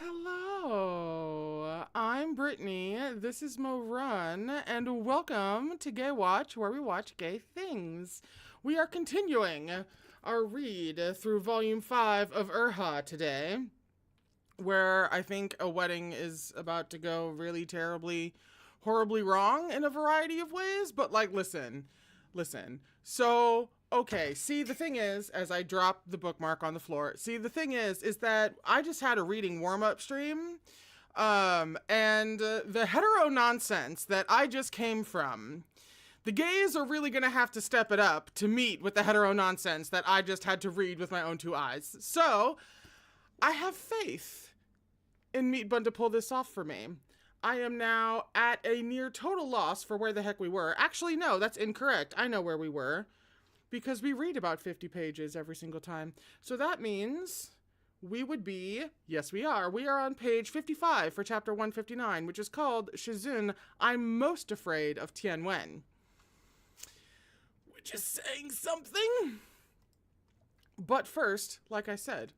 Hello, I'm Brittany, this is Mo Run, and welcome to Gaywatch, where we watch gay things. We are continuing our read through Volume 5 of Erha today, where I think a wedding is about to go really terribly, horribly wrong in a variety of ways, but listen. So, okay, see, the thing is, as I drop the bookmark on the floor, the thing is that I just had a reading warm-up stream, and the hetero nonsense that I just came from, the gays are really gonna have to step it up to meet with the hetero nonsense that I just had to read with my own two eyes. So, I have faith in Meat Bun to pull this off for me. I am now at a near total loss for where the heck we were. Actually, no, that's incorrect. I know where we were, because we read about 50 pages every single time. So that means we would be, yes we are on page 55 for chapter 159, which is called Shizun, I'm Most Afraid of Tian Wen. Which is saying something. But first, like I said,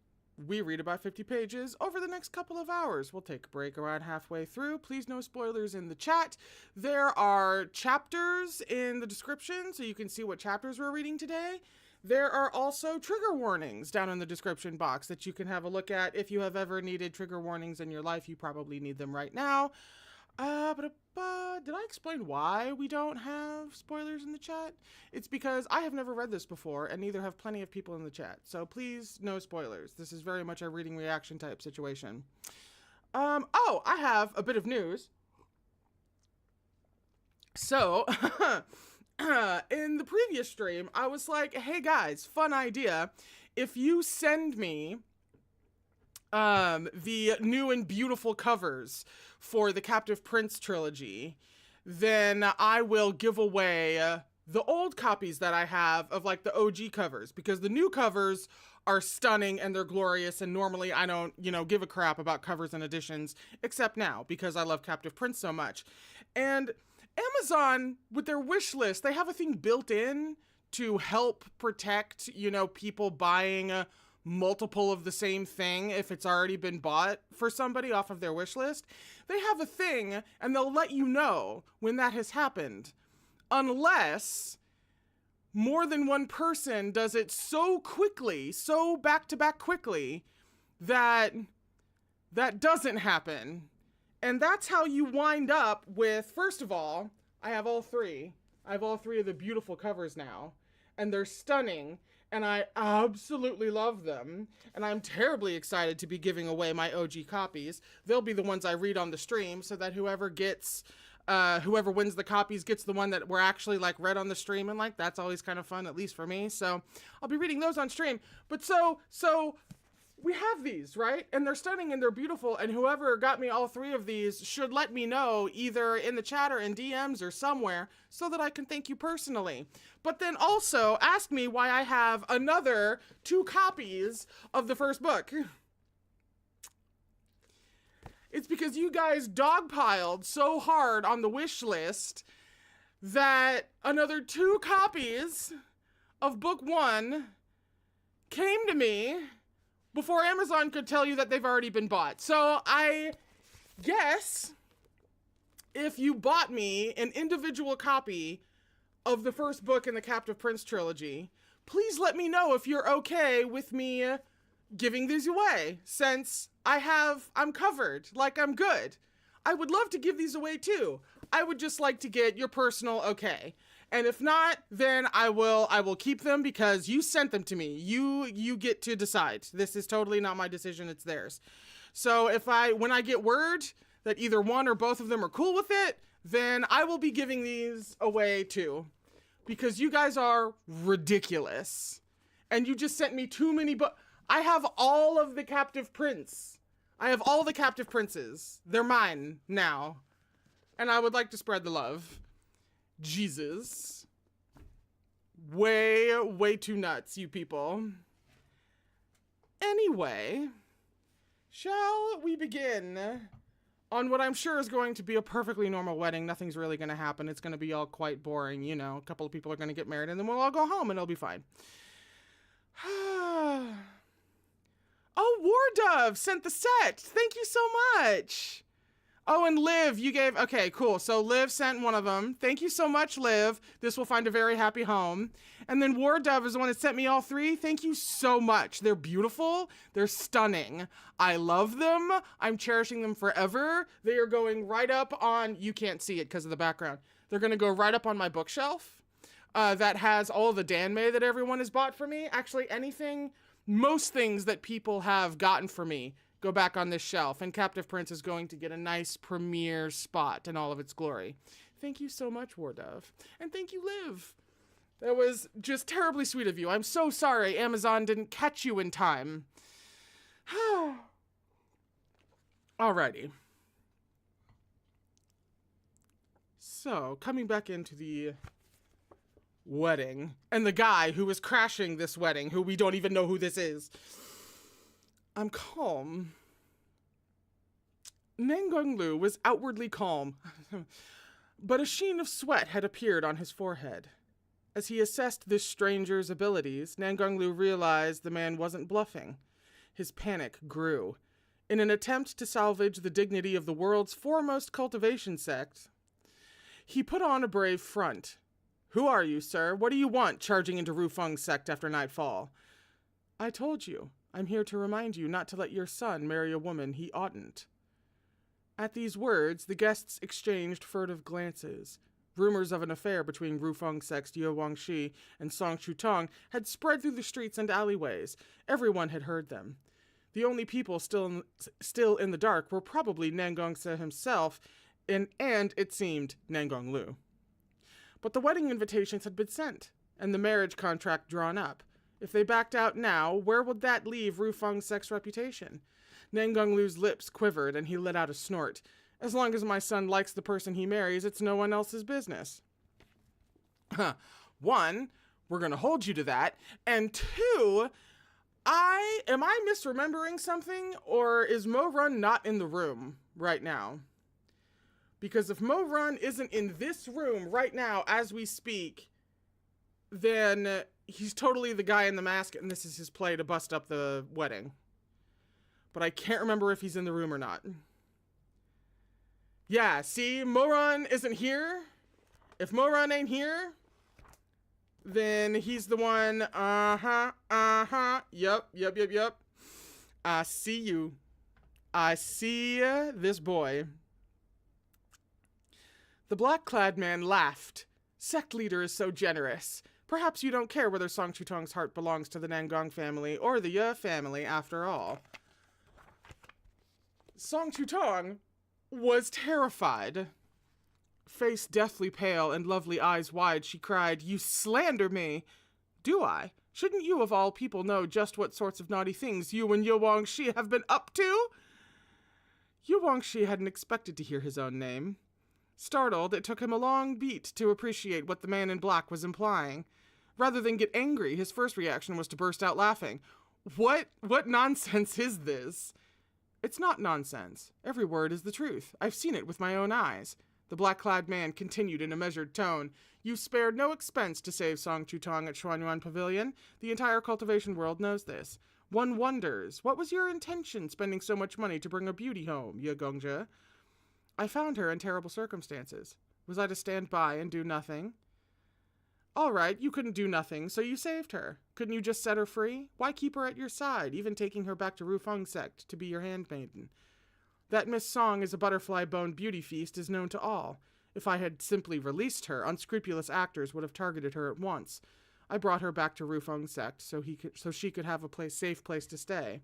we read about 50 pages over the next couple of hours. We'll take a break around halfway through. Please no spoilers in the chat. There are chapters in the description so you can see what chapters we're reading today. There are also trigger warnings down in the description box that you can have a look at. If you have ever needed trigger warnings in your life, you probably need them right now. Did I explain why we don't have spoilers in the chat? It's because I have never read this before, and neither have plenty of people in the chat. So please, no spoilers. This is very much a reading reaction type situation. I have a bit of news. So, in the previous stream, I was like, hey guys, fun idea. If you send me the new and beautiful covers for the Captive Prince trilogy, then I will give away the old copies that I have of like the OG covers, because the new covers are stunning and they're glorious, and normally I don't, give a crap about covers and editions, except now because I love Captive Prince so much. And Amazon, with their wish list, they have a thing built in to help protect, people buying multiple of the same thing if it's already been bought for somebody off of their wish list. They have a thing and they'll let you know when that has happened, unless more than one person does it so quickly, so back to back quickly, that doesn't happen. And that's how you wind up with, first of all, I have all three of the beautiful covers now, and they're stunning, and I absolutely love them, and I'm terribly excited to be giving away my OG copies. They'll be the ones I read on the stream, so that whoever wins the copies gets the one that we're actually read on the stream, and that's always kind of fun, at least for me. So I'll be reading those on stream. But so we have these, right? And they're stunning and they're beautiful, and whoever got me all three of these should let me know either in the chat or in DMs or somewhere so that I can thank you personally. But then also ask me why I have another 2 copies of the first book. It's because you guys dogpiled so hard on the wish list that another 2 copies of book 1 came to me before Amazon could tell you that they've already been bought. So I guess if you bought me an individual copy of the first book in the Captive Prince trilogy, please let me know if you're okay with me giving these away, since I'm covered, I'm good. I would love to give these away too. I would just like to get your personal okay. And if not, then I will keep them because you sent them to me. You get to decide. This is totally not my decision, it's theirs. So when I get word that either one or both of them are cool with it, then I will be giving these away too. Because you guys are ridiculous. And you just sent me too many I have all of the Captive Prince. I have all the Captive Princes. They're mine now. And I would like to spread the love. Jesus. Way too nuts, you people. Anyway, shall we begin on what I'm sure is going to be a perfectly normal wedding? Nothing's really going to happen. It's going to be all quite boring, a couple of people are going to get married and then we'll all go home and it'll be fine. Oh, War Dove sent the set. Thank you so much. Oh, and Liv, you gave... Okay, cool. So Liv sent one of them. Thank you so much, Liv. This will find a very happy home. And then War Dove is the one that sent me all three. Thank you so much. They're beautiful. They're stunning. I love them. I'm cherishing them forever. They are going right up on... You can't see it because of the background. They're going to go right up on my bookshelf that has all the danmei that everyone has bought for me. Actually, anything... Most things that people have gotten for me go back on this shelf, and Captive Prince is going to get a nice premiere spot in all of its glory. Thank you so much, War Dove. And thank you, Liv. That was just terribly sweet of you. I'm so sorry Amazon didn't catch you in time. Alrighty. So, coming back into the wedding, and the guy who was crashing this wedding, who we don't even know who this is. I'm calm. Nangonglu was outwardly calm, but a sheen of sweat had appeared on his forehead. As he assessed this stranger's abilities, Nangonglu realized the man wasn't bluffing. His panic grew. In an attempt to salvage the dignity of the world's foremost cultivation sect, he put on a brave front. Who are you, sir? What do you want, charging into Rufeng's sect after nightfall? I told you. I'm here to remind you not to let your son marry a woman he oughtn't. At these words, the guests exchanged furtive glances. Rumors of an affair between Rufeng's sect Ye Wangshi and Song Chutong had spread through the streets and alleyways. Everyone had heard them. The only people still in the dark were probably Nangongse himself and it seemed, Nangonglu. But the wedding invitations had been sent, and the marriage contract drawn up. If they backed out now, where would that leave Rufeng's sect's reputation? Nangonglu's lips quivered, and he let out a snort. As long as my son likes the person he marries, it's no one else's business. One, we're going to hold you to that. And two, am I misremembering something, or is Mo Run not in the room right now? Because if Mo Run isn't in this room right now as we speak, then he's totally the guy in the mask, and this is his play to bust up the wedding. But I can't remember if he's in the room or not. Yeah, see, Mo Run isn't here. If Mo Run ain't here, then he's the one. Yep. I see you. I see this boy. The black-clad man laughed. Sect leader is so generous. Perhaps you don't care whether Song Chutong's heart belongs to the Nangong family or the Ye family after all. Song Chutong was terrified. Face deathly pale and lovely eyes wide, she cried, "You slander me!" "Do I? Shouldn't you of all people know just what sorts of naughty things you and Ye Wangshi have been up to?" Ye Wangshi hadn't expected to hear his own name. Startled, it took him a long beat to appreciate what the man in black was implying. Rather than get angry, his first reaction was to burst out laughing. What nonsense is this? It's not nonsense. Every word is the truth. I've seen it with my own eyes. The black-clad man continued in a measured tone. You spared no expense to save Song Chutong at Xuanyuan Pavilion. The entire cultivation world knows this. One wonders, what was your intention spending so much money to bring a beauty home, Ye Gongja? I found her in terrible circumstances. Was I to stand by and do nothing? All right, you couldn't do nothing, so you saved her. Couldn't you just set her free? Why keep her at your side, even taking her back to Rufeng's sect to be your handmaiden? That Miss Song is a butterfly-boned beauty feast is known to all. If I had simply released her, unscrupulous actors would have targeted her at once. I brought her back to Rufeng's sect so she could have a safe place to stay.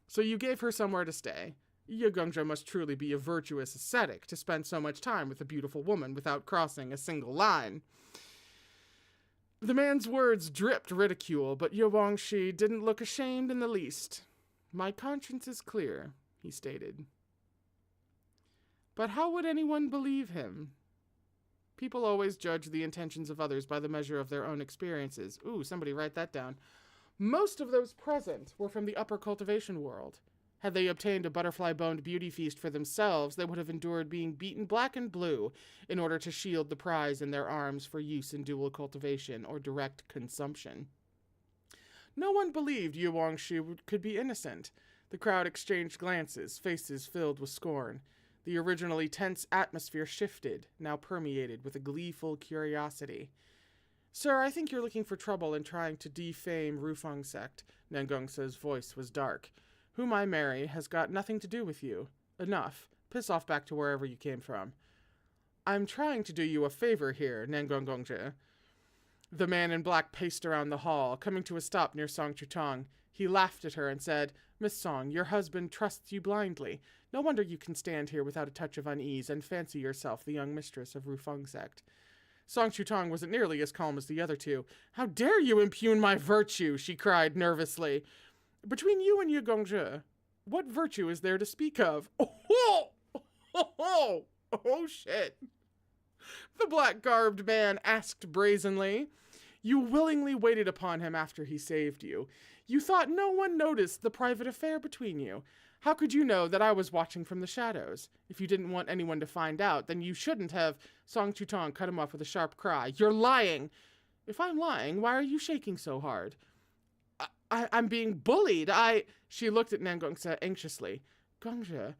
So you gave her somewhere to stay. Ye Gongja must truly be a virtuous ascetic to spend so much time with a beautiful woman without crossing a single line. The man's words dripped ridicule, but Ye Wangshi didn't look ashamed in the least. My conscience is clear, he stated. But how would anyone believe him? People always judge the intentions of others by the measure of their own experiences. Ooh, somebody write that down. Most of those present were from the upper cultivation world. Had they obtained a butterfly-boned beauty feast for themselves, they would have endured being beaten black and blue in order to shield the prize in their arms for use in dual cultivation or direct consumption. No one believed Yu Wangshi could be innocent. The crowd exchanged glances, faces filled with scorn. The originally tense atmosphere shifted, now permeated with a gleeful curiosity. Sir, I think you're looking for trouble in trying to defame Rufang sect. Nangongsa's voice was dark. Whom I marry has got nothing to do with you. Enough. Piss off back to wherever you came from. I'm trying to do you a favor here, Nangongongje. The man in black paced around the hall, coming to a stop near Song Chutong. He laughed at her and said, Miss Song, your husband trusts you blindly. No wonder you can stand here without a touch of unease and fancy yourself the young mistress of Rufang sect. Song Chutong wasn't nearly as calm as the other two. How dare you impugn my virtue, she cried nervously. Between you and Yu Gongzhe, what virtue is there to speak of? Oh, shit. The black-garbed man asked brazenly. You willingly waited upon him after he saved you. You thought no one noticed the private affair between you. How could you know that I was watching from the shadows? If you didn't want anyone to find out, then you shouldn't have. Song Chutong cut him off with a sharp cry. You're lying. If I'm lying, why are you shaking so hard? I'm being bullied. She looked at Nangongsa anxiously. Gongzhe.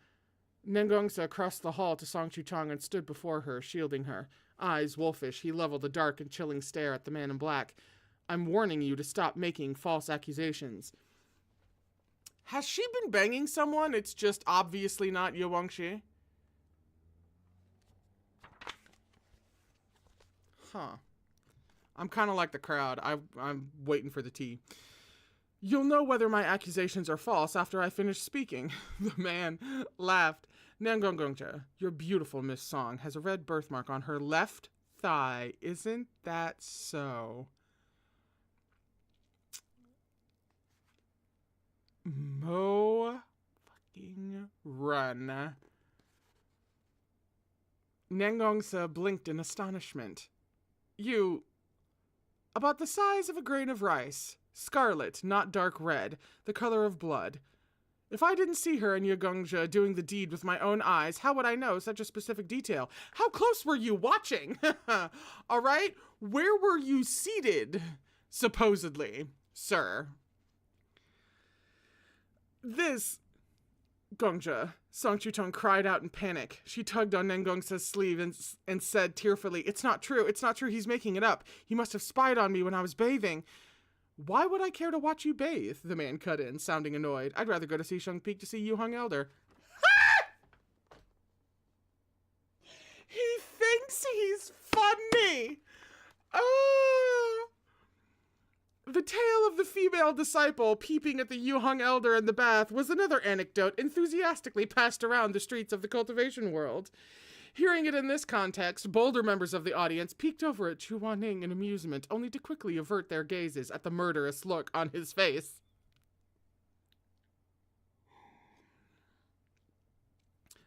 Nangongsa crossed the hall to Song Chutong and stood before her, shielding her. Eyes wolfish, he leveled a dark and chilling stare at the man in black. I'm warning you to stop making false accusations. Has she been banging someone? It's just obviously not Yu Wangshi. Huh. I'm kind of like the crowd. I'm waiting for the tea. You'll know whether my accusations are false after I finish speaking. The man laughed. Nangongongje, your beautiful Miss Song has a red birthmark on her left thigh. Isn't that so? Mo fucking run. Nangongsa blinked in astonishment. You, about the size of a grain of rice, scarlet, not dark red, the color of blood. If I didn't see her and Yu Gongzhe doing the deed with my own eyes, how would I know such a specific detail? How close were you watching? All right, where were you seated, supposedly, sir? This, Gongzhe, Song Chutong cried out in panic. She tugged on Nangongsa's sleeve and said tearfully, It's not true, he's making it up. He must have spied on me when I was bathing. Why would I care to watch you bathe? The man cut in, sounding annoyed. I'd rather go to Xisheng Peak to see Yu Hung Elder. He thinks he's funny. The tale of the female disciple peeping at the Yu Hung Elder in the bath was another anecdote enthusiastically passed around the streets of the cultivation world. Hearing it in this context, bolder members of the audience peeked over at Chu Wanning in amusement, only to quickly avert their gazes at the murderous look on his face.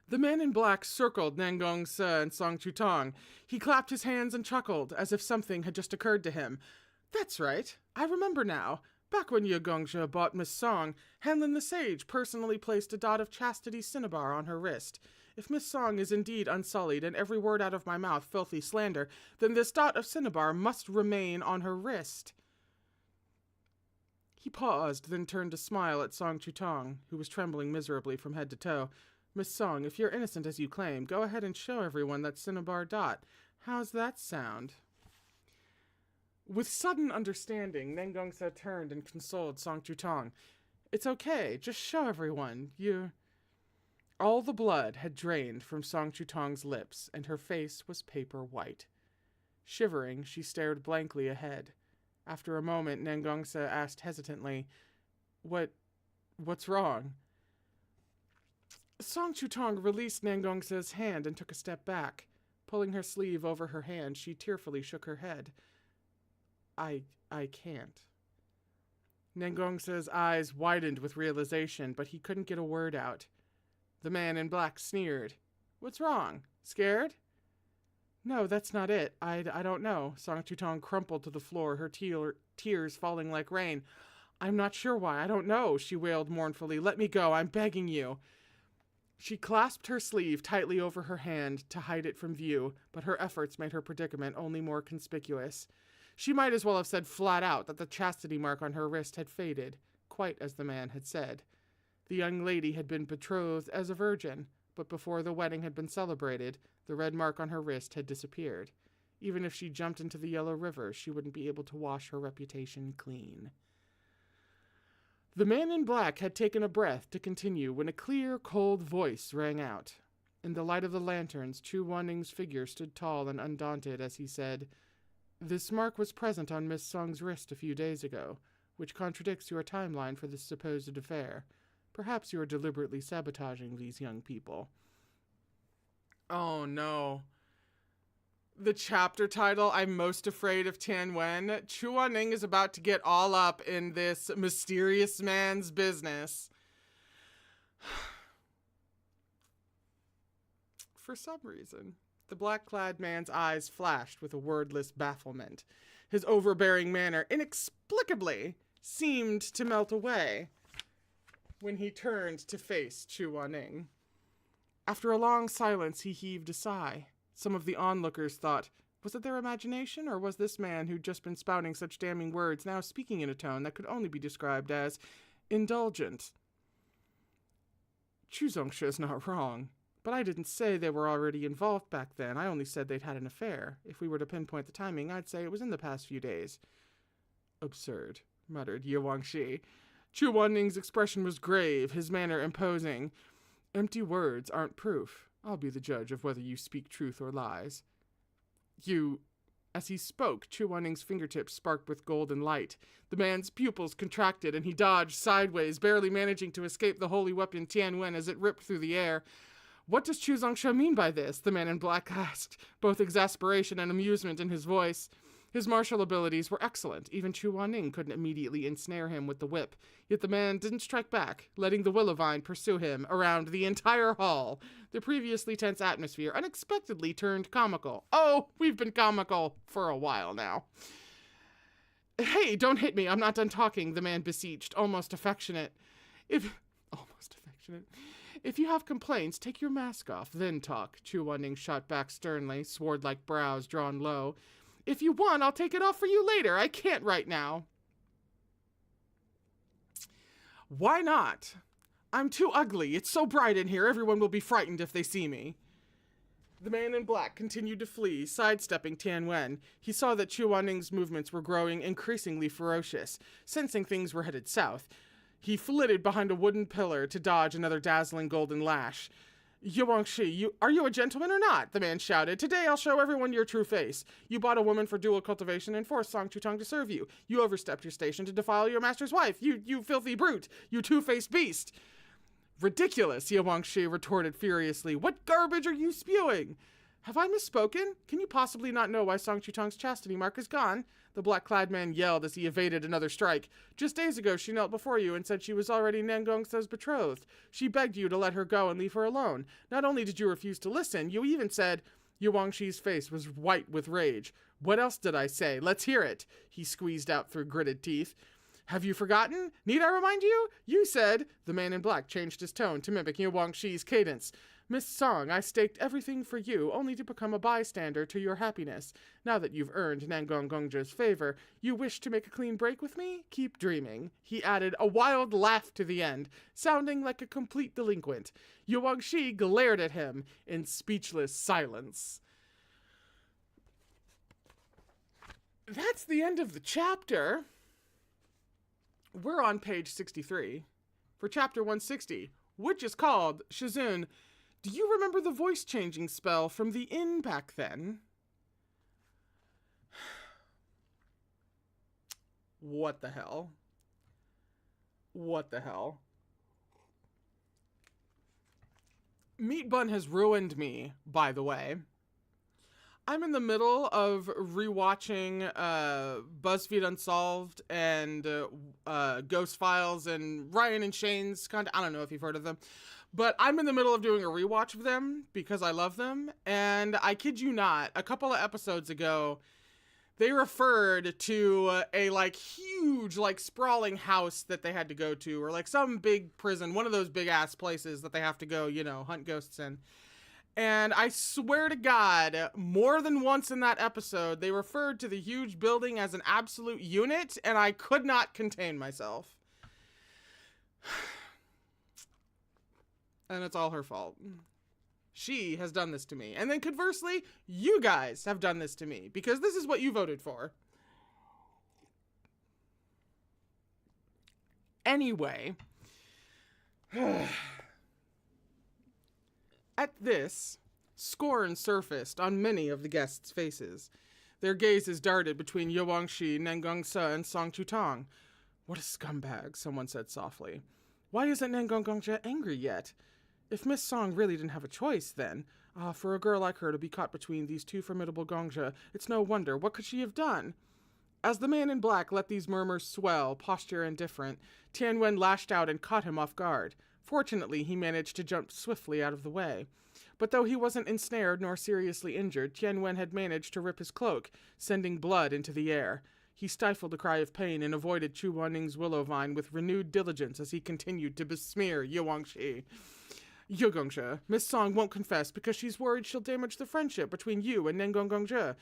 The man in black circled Nangongsa and Song Chutong. He clapped his hands and chuckled, as if something had just occurred to him. That's right. I remember now. Back when Yu Gongzhe bought Miss Song, Hanlin the Sage personally placed a dot of chastity cinnabar on her wrist. If Miss Song is indeed unsullied and every word out of my mouth filthy slander, then this dot of cinnabar must remain on her wrist. He paused, then turned to smile at Song Chutong, who was trembling miserably from head to toe. Miss Song, if you're innocent as you claim, go ahead and show everyone that cinnabar dot. How's that sound? With sudden understanding, Nangongsa turned and consoled Song Chutong. It's okay, just show everyone. All the blood had drained from Song Chutong's lips, and her face was paper white. Shivering, she stared blankly ahead. After a moment, Nangongsa asked hesitantly, What's wrong? Song Chutong released Nangongsa's hand and took a step back. Pulling her sleeve over her hand, she tearfully shook her head. I can't. Nangongsa's eyes widened with realization, but he couldn't get a word out. The man in black sneered. What's wrong? Scared? No, that's not it. I don't know. Song Chutong crumpled to the floor, her tears falling like rain. I'm not sure why. I don't know, she wailed mournfully. Let me go. I'm begging you. She clasped her sleeve tightly over her hand to hide it from view, but her efforts made her predicament only more conspicuous. She might as well have said flat out that the chastity mark on her wrist had faded, quite as the man had said. The young lady had been betrothed as a virgin, but before the wedding had been celebrated, the red mark on her wrist had disappeared. Even if she jumped into the Yellow River, she wouldn't be able to wash her reputation clean. The man in black had taken a breath to continue when a clear, cold voice rang out. In the light of the lanterns, Chu Wanning's figure stood tall and undaunted as he said, "This mark was present on Miss Song's wrist a few days ago, which contradicts your timeline for this supposed affair. Perhaps you are deliberately sabotaging these young people." Oh no. The chapter title, I'm Most Afraid of Tianwen. Chu Wanning is about to get all up in this mysterious man's business. For some reason, the black-clad man's eyes flashed with a wordless bafflement. His overbearing manner inexplicably seemed to melt away when he turned to face Chu Wanning. After a long silence, he heaved a sigh. Some of the onlookers thought, was it their imagination, or was this man who'd just been spouting such damning words now speaking in a tone that could only be described as indulgent? Chu Zongsha is not wrong, but I didn't say they were already involved back then. I only said they'd had an affair. If we were to pinpoint the timing, I'd say it was in the past few days. Absurd, muttered Ye Wangshi. Chu Wanning's expression was grave, his manner imposing. Empty words aren't proof. I'll be the judge of whether you speak truth or lies. You... As he spoke, Chu Wanning's fingertips sparked with golden light. The man's pupils contracted, and he dodged sideways, barely managing to escape the holy weapon Tianwen as it ripped through the air. What does Chu Zongsha mean by this? The man in black asked, both exasperation and amusement in his voice. His martial abilities were excellent. Even Chu Wanning couldn't immediately ensnare him with the whip. Yet the man didn't strike back, letting the willow vine pursue him around the entire hall. The previously tense atmosphere unexpectedly turned comical. Oh, we've been comical for a while now. Hey, don't hit me. I'm not done talking, the man beseeched, almost affectionate. If you have complaints, take your mask off, then talk, Chu Wanning shot back sternly, sword-like brows drawn low. If you want, I'll take it off for you later. I can't right now. Why not? I'm too ugly. It's so bright in here, everyone will be frightened if they see me. The man in black continued to flee, sidestepping Tianwen. He saw that Chu Wanning's movements were growing increasingly ferocious. Sensing things were headed south, he flitted behind a wooden pillar to dodge another dazzling golden lash. Ye Wangshi, are you a gentleman or not? The man shouted. Today I'll show everyone your true face. You bought a woman for dual cultivation and forced Song Chutong to serve you. You overstepped your station to defile your master's wife. You filthy brute. You two-faced beast. Ridiculous, Ye Wangshi retorted furiously. What garbage are you spewing? Have I misspoken? Can you possibly not know why Song Chutong's chastity mark is gone? The black-clad man yelled as he evaded another strike. Just days ago, she knelt before you and said she was already Nangongsa's betrothed. She begged you to let her go and leave her alone. Not only did you refuse to listen, you even said... Ye Wangshi's face was white with rage. What else did I say? Let's hear it. He squeezed out through gritted teeth. Have you forgotten? Need I remind you? You said... The man in black changed his tone to mimic Ye Wangshi's cadence. Miss Song, I staked everything for you, only to become a bystander to your happiness. Now that you've earned Nangong Gongja's favor, you wish to make a clean break with me? Keep dreaming. He added a wild laugh to the end, sounding like a complete delinquent. Ye Wangshi glared at him in speechless silence. That's the end of the chapter. We're on page 63 for chapter 160, which is called Shizun. Do you remember the voice-changing spell from the inn back then? What the hell? What the hell? Meat Bun has ruined me, by the way. I'm in the middle of rewatching BuzzFeed Unsolved and Ghost Files and Ryan and Shane's content. I don't know if you've heard of them. But I'm in the middle of doing a rewatch of them because I love them. And I kid you not, a couple of episodes ago, they referred to a huge sprawling house that they had to go to, or some big prison, one of those big ass places that they have to go, hunt ghosts in. And I swear to God, more than once in that episode, they referred to the huge building as an absolute unit, and I could not contain myself. And it's all her fault. She has done this to me. And then conversely, you guys have done this to me, because this is what you voted for. Anyway. At this, scorn surfaced on many of the guests' faces. Their gazes darted between Yuangshi, Nengongsa, and Song Chutong. What a scumbag, someone said softly. Why isn't Nengongsa angry yet? If Miss Song really didn't have a choice, then, for a girl like her to be caught between these two formidable Gongja, it's no wonder. What could she have done? As the man in black let these murmurs swell, posture indifferent, Tianwen lashed out and caught him off guard. Fortunately, he managed to jump swiftly out of the way. But though he wasn't ensnared nor seriously injured, Tianwen had managed to rip his cloak, sending blood into the air. He stifled a cry of pain and avoided Chu Waning's willow vine with renewed diligence as he continued to besmear Yuangshi. Yugongsha, Miss Song won't confess because she's worried she'll damage the friendship between you and Nengongongja.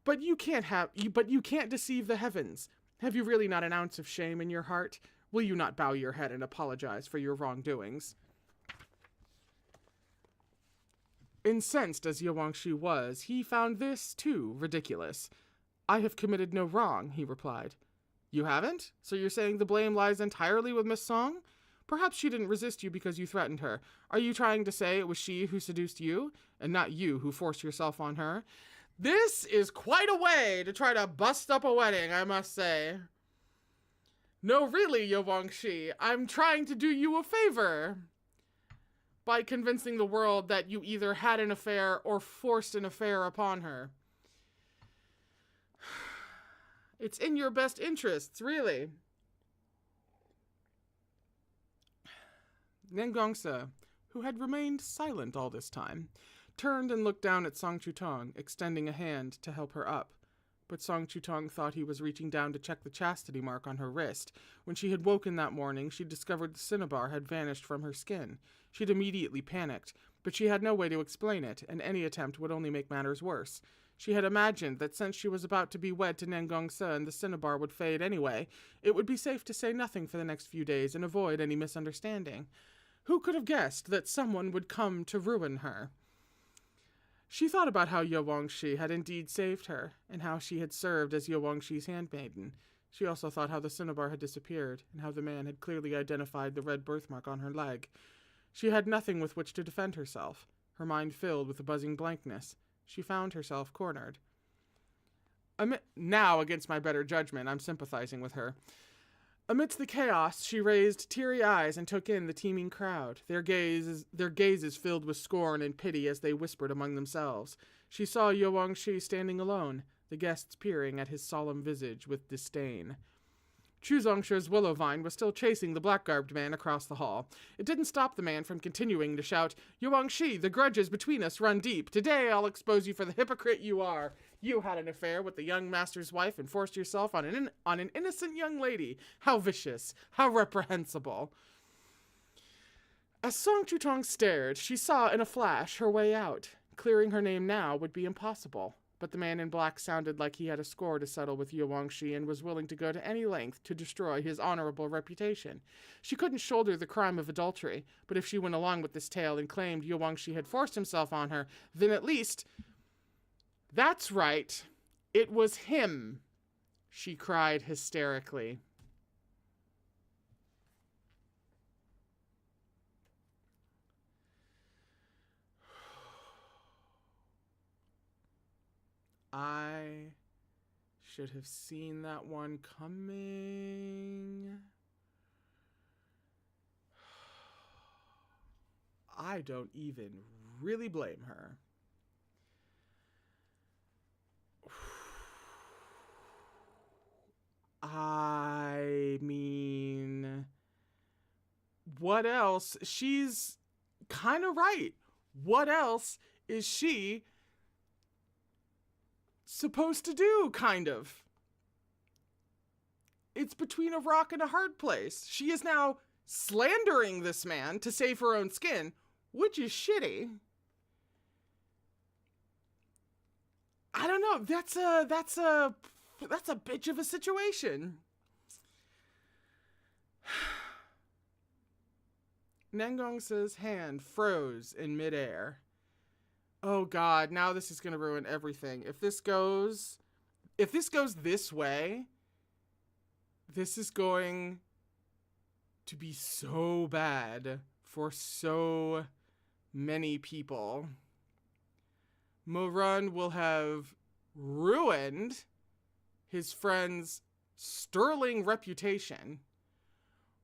But you can't deceive the heavens. Have you really not an ounce of shame in your heart? Will you not bow your head and apologize for your wrongdoings? Incensed as Yuangshi was, he found this, too, ridiculous. I have committed no wrong, he replied. You haven't? So you're saying the blame lies entirely with Miss Song? Perhaps she didn't resist you because you threatened her. Are you trying to say it was she who seduced you, and not you who forced yourself on her? This is quite a way to try to bust up a wedding, I must say. No, really, Yuangshi, I'm trying to do you a favor by convincing the world that you either had an affair or forced an affair upon her. It's in your best interests, really. Nengongsa, who had remained silent all this time, turned and looked down at Song Chutong, extending a hand to help her up. But Song Chutong thought he was reaching down to check the chastity mark on her wrist. When she had woken that morning, she discovered the cinnabar had vanished from her skin. She'd immediately panicked, but she had no way to explain it, and any attempt would only make matters worse. She had imagined that since she was about to be wed to Nengongsa and the cinnabar would fade anyway, it would be safe to say nothing for the next few days and avoid any misunderstanding. Who could have guessed that someone would come to ruin her? She thought about how Yuangshi had indeed saved her, and how she had served as Yuangshi's handmaiden. She also thought how the cinnabar had disappeared, and how the man had clearly identified the red birthmark on her leg. She had nothing with which to defend herself, her mind filled with a buzzing blankness. She found herself cornered. Now, against my better judgment, I'm sympathizing with her. Amidst the chaos, she raised teary eyes and took in the teeming crowd, their gazes filled with scorn and pity as they whispered among themselves. She saw Yuangshi standing alone, the guests peering at his solemn visage with disdain. Chu Zongsha's willow vine was still chasing the black-garbed man across the hall. It didn't stop the man from continuing to shout, Yuangshi, the grudges between us run deep. Today I'll expose you for the hypocrite you are. You had an affair with the young master's wife and forced yourself on an innocent young lady. How vicious, how reprehensible. As Song Chutong stared, she saw in a flash her way out. Clearing her name now would be impossible. But the man in black sounded like he had a score to settle with Yuangshi and was willing to go to any length to destroy his honorable reputation. She couldn't shoulder the crime of adultery, but if she went along with this tale and claimed Yuangshi had forced himself on her, then at least... That's right. It was him, she cried hysterically. I should have seen that one coming. I don't even really blame her. I mean, what else? She's kind of right. What else is she supposed to do, kind of? It's between a rock and a hard place. She is now slandering this man to save her own skin, which is shitty. I don't know. That's a bitch of a situation. Nengongsa's hand froze in midair. Oh God, now this is gonna ruin everything. If this goes this way, this is going to be so bad for so many people. Morun will have ruined his friend's sterling reputation,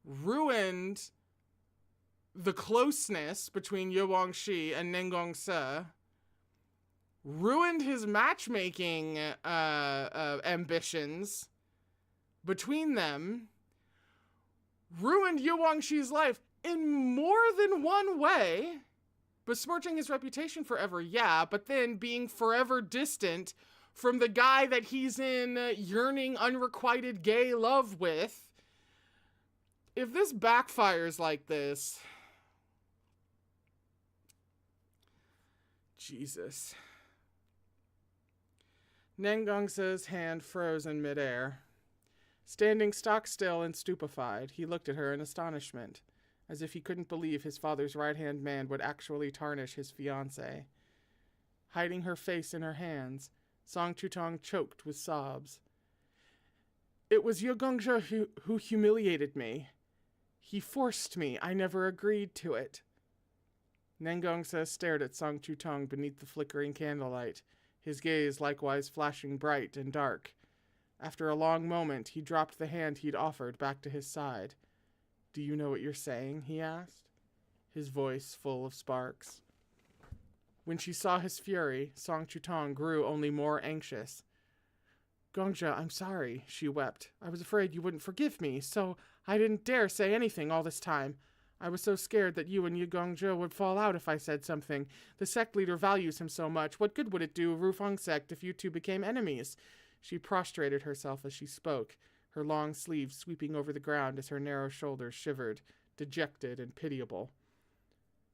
ruined the closeness between Ye Wangshi and Nengongsa, ruined his matchmaking ambitions between them, ruined Ye Wangshi's life in more than one way, besmirching his reputation forever, yeah, but then being forever distant from the guy that he's in yearning, unrequited gay love with. If this backfires like this, Jesus. Nengongsa's hand froze in midair. Standing stock still and stupefied, he looked at her in astonishment, as if he couldn't believe his father's right-hand man would actually tarnish his fiancée. Hiding her face in her hands, Song Chutong choked with sobs. It was Ye Gongzhe who humiliated me. He forced me. I never agreed to it. Nengongsa stared at Song Chutong beneath the flickering candlelight, his gaze likewise flashing bright and dark. After a long moment, he dropped the hand he'd offered back to his side. Do you know what you're saying? He asked, his voice full of sparks. When she saw his fury, Song Chutong grew only more anxious. Gongzhe, I'm sorry, she wept. I was afraid you wouldn't forgive me, so I didn't dare say anything all this time. I was so scared that you and Ye Gongzhe would fall out if I said something. The sect leader values him so much. What good would it do Rufeng sect if you two became enemies? She prostrated herself as she spoke, her long sleeves sweeping over the ground as her narrow shoulders shivered, dejected and pitiable.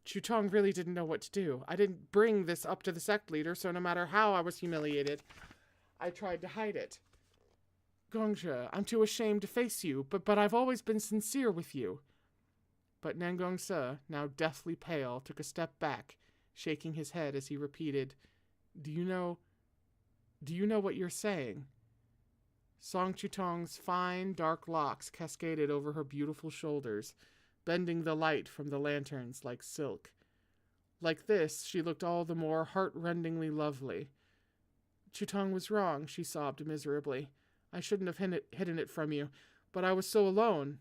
Chutong really didn't know what to do. I didn't bring this up to the sect leader, so no matter how I was humiliated, I tried to hide it. Gongzhe, I'm too ashamed to face you, but I've always been sincere with you. But Nengongsa, now deathly pale, took a step back, shaking his head as he repeated, Do you know what you're saying? Song Chutong's fine, dark locks cascaded over her beautiful shoulders, bending the light from the lanterns like silk. Like this, she looked all the more heart-rendingly lovely. Chutong was wrong, she sobbed miserably. I shouldn't have hidden it from you, but I was so alone.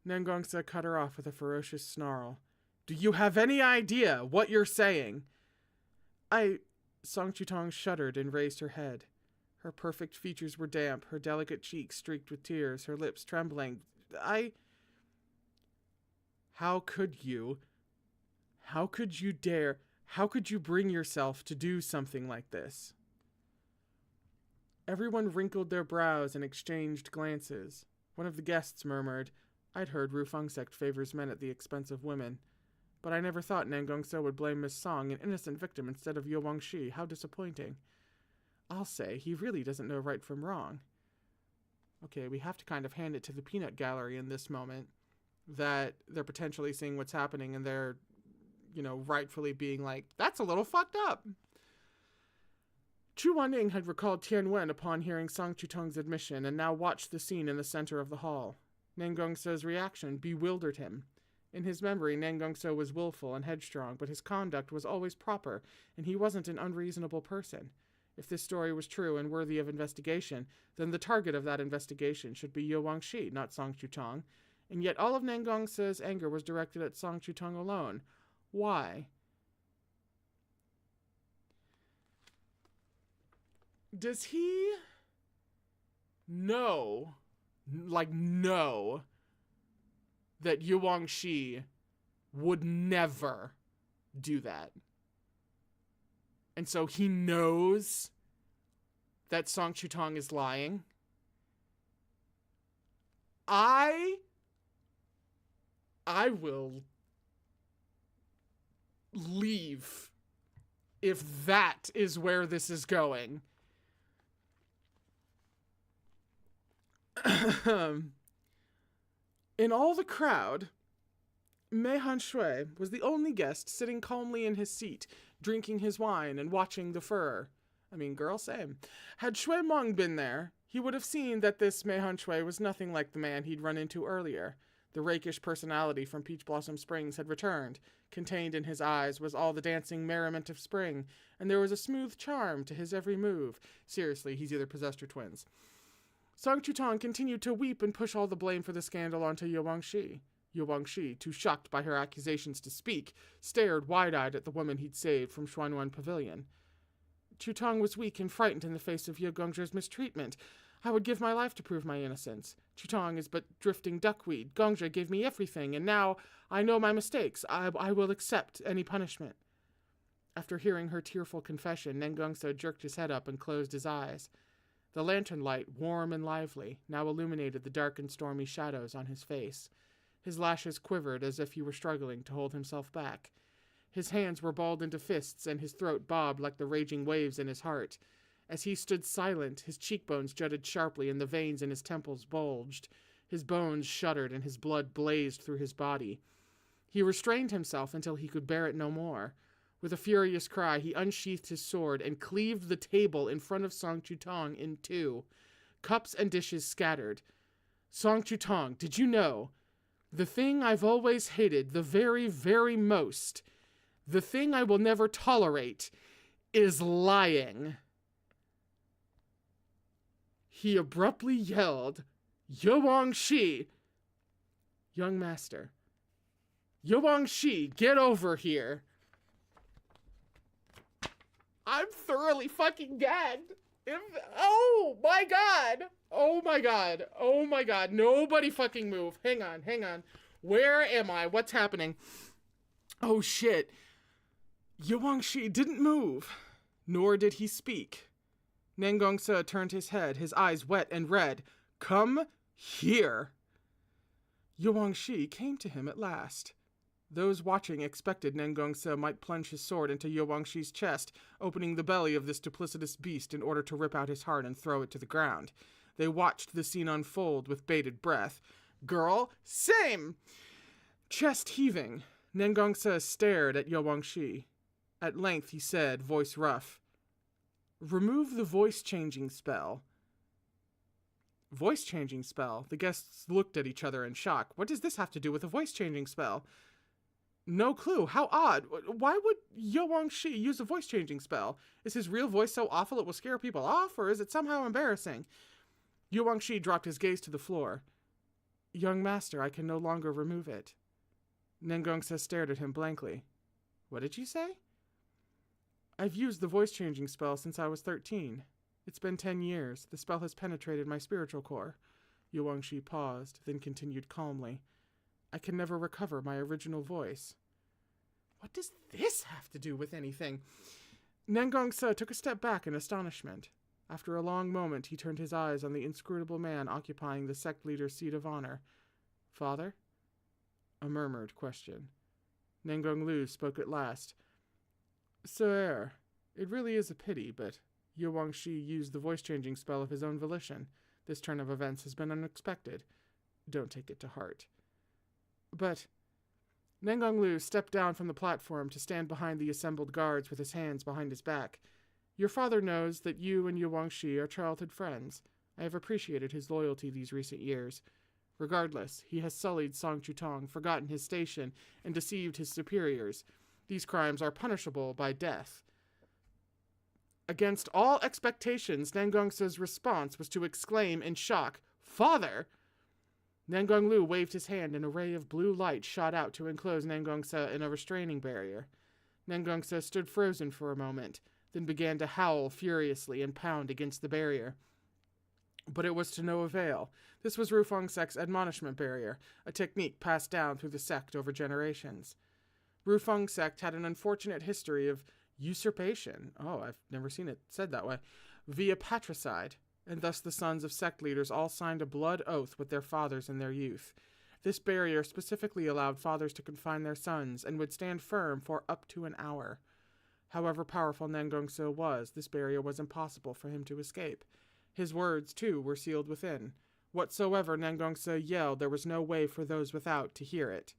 Nengongsa cut her off with a ferocious snarl. Do you have any idea what you're saying? Song Chutong shuddered and raised her head. Her perfect features were damp, her delicate cheeks streaked with tears, her lips trembling. How could you? How could you dare? How could you bring yourself to do something like this? Everyone wrinkled their brows and exchanged glances. One of the guests murmured, I'd heard Rufeng sect favors men at the expense of women. But I never thought Nengongsa would blame Miss Song, an innocent victim, instead of Ye Wangshi. How disappointing. I'll say, he really doesn't know right from wrong. Okay, we have to kind of hand it to the peanut gallery in this moment, that they're potentially seeing what's happening and they're, rightfully being like, that's a little fucked up. Chu Wanning had recalled Tian Wen upon hearing Song Chutong's admission and now watched the scene in the center of the hall. Nengongsa's reaction bewildered him. In his memory, Nengongsa was willful and headstrong, but his conduct was always proper, and he wasn't an unreasonable person. If this story was true and worthy of investigation, then the target of that investigation should be Ye Wangshi, not Song Chutong. And yet all of Nengongsa's anger was directed at Song Chutong alone. Why? Does he know that Ye Wangshi would never do that? And so he knows that Song Chutong is lying. I will leave if that is where this is going. In all the crowd, Mei Han Shui was the only guest sitting calmly in his seat, drinking his wine and watching the furor. I mean, girl, same. Had Shui Meng been there, he would have seen that this Mei Han Shui was nothing like the man he'd run into earlier. The rakish personality from Peach Blossom Springs had returned. Contained in his eyes was all the dancing merriment of spring, and there was a smooth charm to his every move. Seriously, he's either possessed or twins. Song Chutong continued to weep and push all the blame for the scandal onto Ye Wangshi. Ye Wangshi, too shocked by her accusations to speak, stared wide-eyed at the woman he'd saved from Xuanyuan Pavilion. Chutong was weak and frightened in the face of Ye Gongzhe's mistreatment. I would give my life to prove my innocence. Chutong is but drifting duckweed. Gongzhe gave me everything, and now I know my mistakes. I will accept any punishment. After hearing her tearful confession, Nengongsa jerked his head up and closed his eyes. The lantern light, warm and lively, now illuminated the dark and stormy shadows on his face. His lashes quivered as if he were struggling to hold himself back. His hands were balled into fists, and his throat bobbed like the raging waves in his heart. As he stood silent, his cheekbones jutted sharply and the veins in his temples bulged. His bones shuddered and his blood blazed through his body. He restrained himself until he could bear it no more. With a furious cry, he unsheathed his sword and cleaved the table in front of Song Chutong in two. Cups and dishes scattered. Song Chutong, did you know? The thing I've always hated, the very, very most, the thing I will never tolerate, is lying. He abruptly yelled, Ye Wangshi! Young master. Ye Wangshi, get over here! I'm thoroughly fucking gagged. Oh my god. Oh my god. Oh my god. Nobody fucking move. Hang on. Where am I? What's happening? Oh shit. Ye Wangshi didn't move. Nor did he speak. Nengongsa turned his head, his eyes wet and red. Come here. Ye Wangshi came to him at last. Those watching expected Nengongsa might plunge his sword into Ye Wangshi's chest, opening the belly of this duplicitous beast in order to rip out his heart and throw it to the ground. They watched the scene unfold with bated breath. Girl, same! Chest heaving, Nengongsa stared at Ye Wangshi. At length he said, voice rough, remove the voice-changing spell. Voice-changing spell? The guests looked at each other in shock. What does this have to do with a voice-changing spell? No clue. How odd. Why would Ye Wangshi use a voice-changing spell? Is his real voice so awful it will scare people off, or is it somehow embarrassing? Ye Wangshi dropped his gaze to the floor. Young master, I can no longer remove it. Nengongsa stared at him blankly. What did you say? I've used the voice-changing spell since I was 13. It's been 10 years. The spell has penetrated my spiritual core. Ye Wangshi paused, then continued calmly. I can never recover my original voice. What does this have to do with anything? Nengongsa took a step back in astonishment. After a long moment, he turned his eyes on the inscrutable man occupying the sect leader's seat of honor. Father? A murmured question. Nengong Lu spoke at last. Sir, it really is a pity, but Ye Wangshi used the voice-changing spell of his own volition. This turn of events has been unexpected. Don't take it to heart. But Nengong Lu stepped down from the platform to stand behind the assembled guards with his hands behind his back. Your father knows that you and Ye Wangshi are childhood friends. I have appreciated his loyalty these recent years. Regardless, he has sullied Song Chutong, forgotten his station, and deceived his superiors. These crimes are punishable by death. Against all expectations, Nengongsa's response was to exclaim in shock, Father! Nengong Lu waved his hand and a ray of blue light shot out to enclose Nengongsa in a restraining barrier. Nengongsa stood frozen for a moment, then began to howl furiously and pound against the barrier. But it was to no avail. This was Rufeng Sect's admonishment barrier, a technique passed down through the sect over generations. Rufeng Sect had an unfortunate history of usurpation. Oh, I've never seen it said that way. Via patricide. And thus the sons of sect leaders all signed a blood oath with their fathers in their youth. This barrier specifically allowed fathers to confine their sons and would stand firm for up to an hour. However powerful Nangongso was, this barrier was impossible for him to escape. His words, too, were sealed within. Whatsoever Nangongso yelled, there was no way for those without to hear it.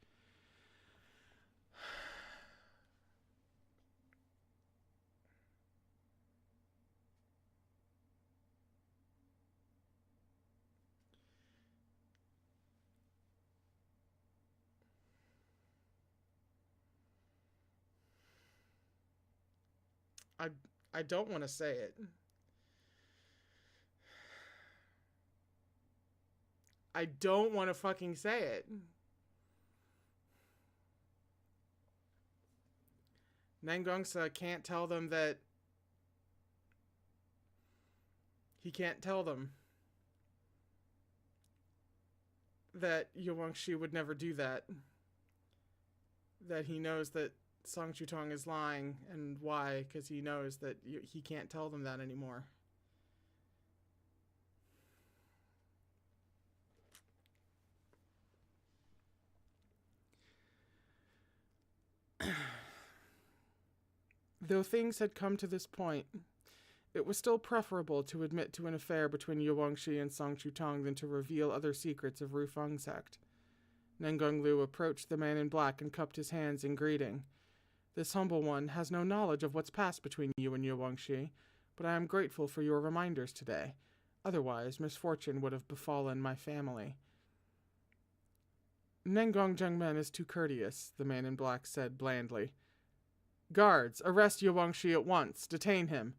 I don't want to say it. I don't want to fucking say it. Nangongsa can't tell them that... He can't tell them that Yuwangshi would never do that. That he knows that Song Chutong is lying, and why? Because he knows that he can't tell them that anymore. Though things had come to this point, it was still preferable to admit to an affair between Yuwangshi and Song Chutong than to reveal other secrets of Rufeng sect. Nangong Lu approached the man in black and cupped his hands in greeting. This humble one has no knowledge of what's passed between you and Yuwangshi, but I am grateful for your reminders today. Otherwise, misfortune would have befallen my family. Nangong Zhengmen is too courteous, the man in black said blandly. Guards, arrest Yuwangshi at once. Detain him.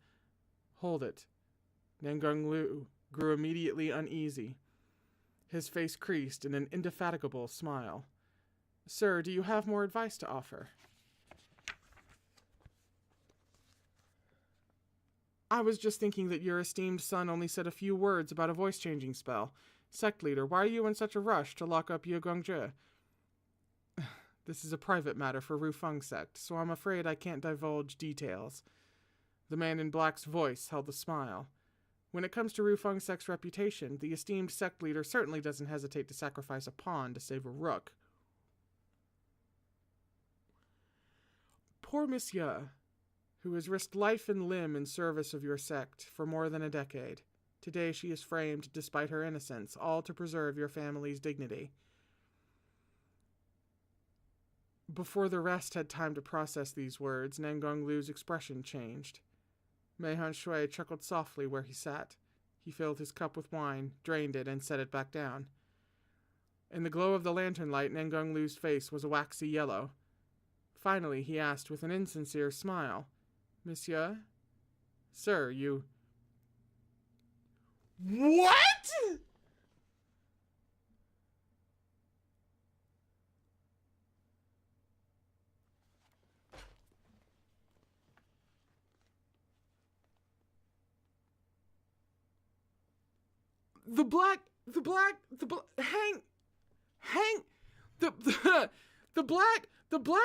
Hold it. Nangong Lu grew immediately uneasy. His face creased in an indefatigable smile. Sir, do you have more advice to offer? I was just thinking that your esteemed son only said a few words about a voice-changing spell. Sect leader, why are you in such a rush to lock up Ye Gongzhe? This is a private matter for Rufeng sect, so I'm afraid I can't divulge details. The man in black's voice held a smile. When it comes to Rufeng sect's reputation, the esteemed sect leader certainly doesn't hesitate to sacrifice a pawn to save a rook. Poor Monsieur, who has risked life and limb in service of your sect for more than a decade. Today she is framed despite her innocence, all to preserve your family's dignity. Before the rest had time to process these words, Nangong Lu's expression changed. Mei Han Shui chuckled softly where he sat. He filled his cup with wine, drained it, and set it back down. In the glow of the lantern light, Nangong Lu's face was a waxy yellow. Finally, he asked with an insincere smile, Monsieur? Sir, you... What?! The black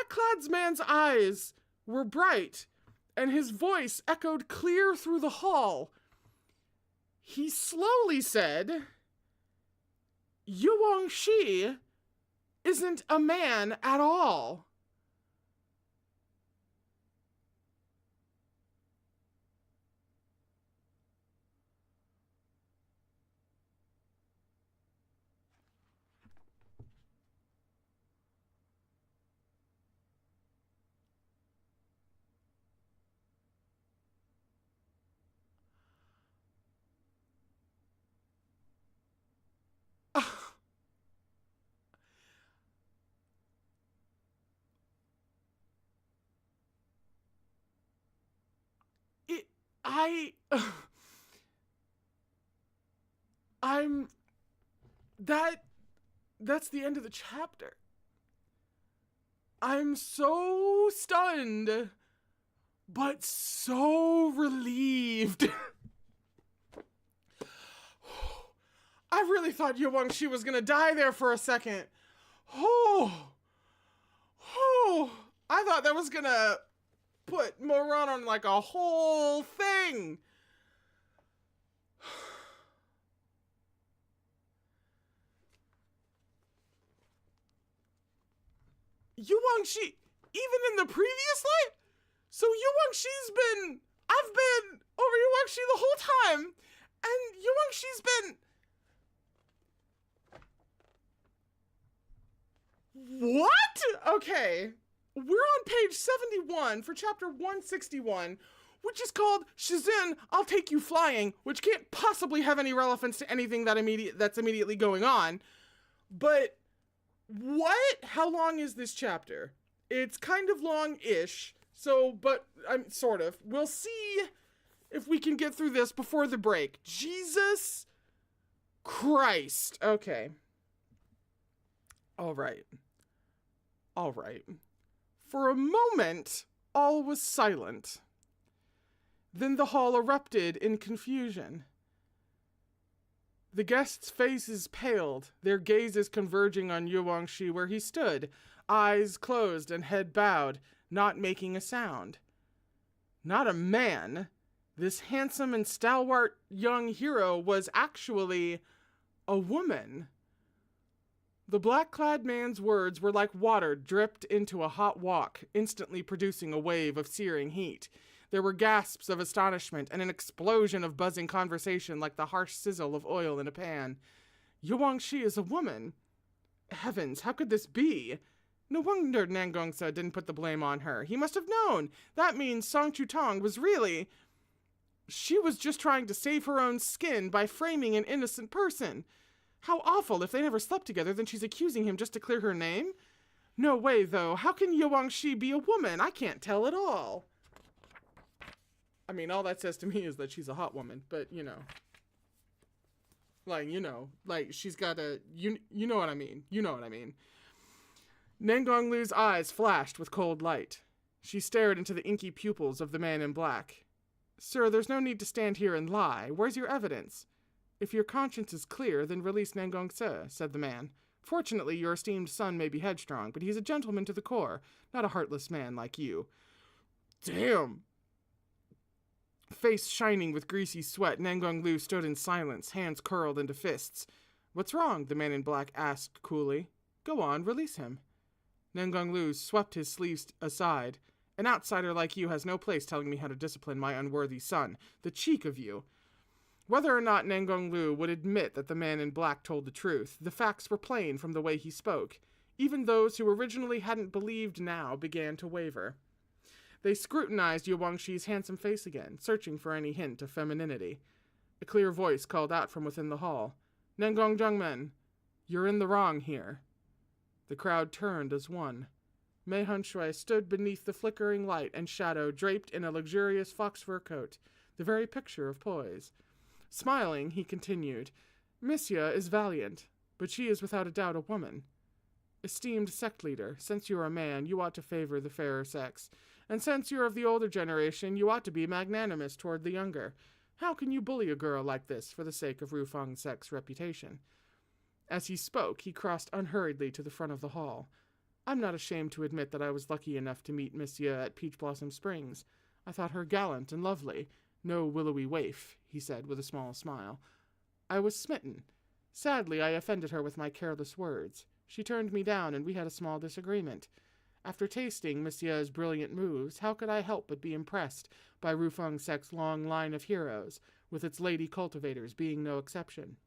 cladsman's eyes were bright, and his voice echoed clear through the hall. He slowly said, Yuwangshi isn't a man at all. That's the end of the chapter. I'm so stunned, but so relieved. I really thought Yuwangshi was gonna die there for a second. I thought that was gonna put Moran on like a whole thing. Yuwangshi, even in the previous life, So I've been over Yuangshi the whole time, and Yuangshi's been... What? Okay. We're on page 71 for chapter 161, which is called Shizun, I'll Take You Flying, which can't possibly have any relevance to anything that's immediately going on. But what? How long is this chapter? It's kind of long-ish, but I'm sort of. We'll see if we can get through this before the break. Jesus Christ. Okay. All right. For a moment, all was silent. Then the hall erupted in confusion. The guests' faces paled, their gazes converging on Yuangshi where he stood, eyes closed and head bowed, not making a sound. Not a man. This handsome and stalwart young hero was actually a woman. The black-clad man's words were like water dripped into a hot wok, instantly producing a wave of searing heat. There were gasps of astonishment and an explosion of buzzing conversation like the harsh sizzle of oil in a pan. Yuangshi is a woman. Heavens, how could this be? No wonder Nangongsa didn't put the blame on her. He must have known. That means Song Chutong was really... She was just trying to save her own skin by framing an innocent person. How awful. If they never slept together, then she's accusing him just to clear her name? No way, though. How can Yuangshi be a woman? I can't tell at all. I mean, all that says to me is that she's a hot woman, but, she's got a, you know what I mean. You know what I mean. Nangonglu's eyes flashed with cold light. She stared into the inky pupils of the man in black. Sir, there's no need to stand here and lie. Where's your evidence? If your conscience is clear, then release Nangongse, said the man. Fortunately, your esteemed son may be headstrong, but he's a gentleman to the core, not a heartless man like you. Damn! Face shining with greasy sweat, Nangonglu stood in silence, hands curled into fists. What's wrong? The man in black asked coolly. Go on, release him. Nangonglu swept his sleeves aside. An outsider like you has no place telling me how to discipline my unworthy son. The cheek of you. Whether or not Nangonglu would admit that the man in black told the truth, the facts were plain from the way he spoke. Even those who originally hadn't believed now began to waver. They scrutinized Yuangshi's handsome face again, searching for any hint of femininity. A clear voice called out from within the hall. Nangong Zhengmen, you're in the wrong here. The crowd turned as one. Mei Hunshui stood beneath the flickering light and shadow, draped in a luxurious fox fur coat, the very picture of poise. Smiling, he continued, Missia is valiant, but she is without a doubt a woman. Esteemed sect leader, since you are a man, you ought to favor the fairer sex. And since you're of the older generation, you ought to be magnanimous toward the younger. How can you bully a girl like this for the sake of Rufeng Sek's reputation? As he spoke, he crossed unhurriedly to the front of the hall. I'm not ashamed to admit that I was lucky enough to meet Missia at Peach Blossom Springs. I thought her gallant and lovely. No willowy waif, he said with a small smile. I was smitten. Sadly, I offended her with my careless words. She turned me down, and we had a small disagreement. After tasting Missia's brilliant moves, how could I help but be impressed by Rufeng Sek's long line of heroes, with its lady cultivators being no exception?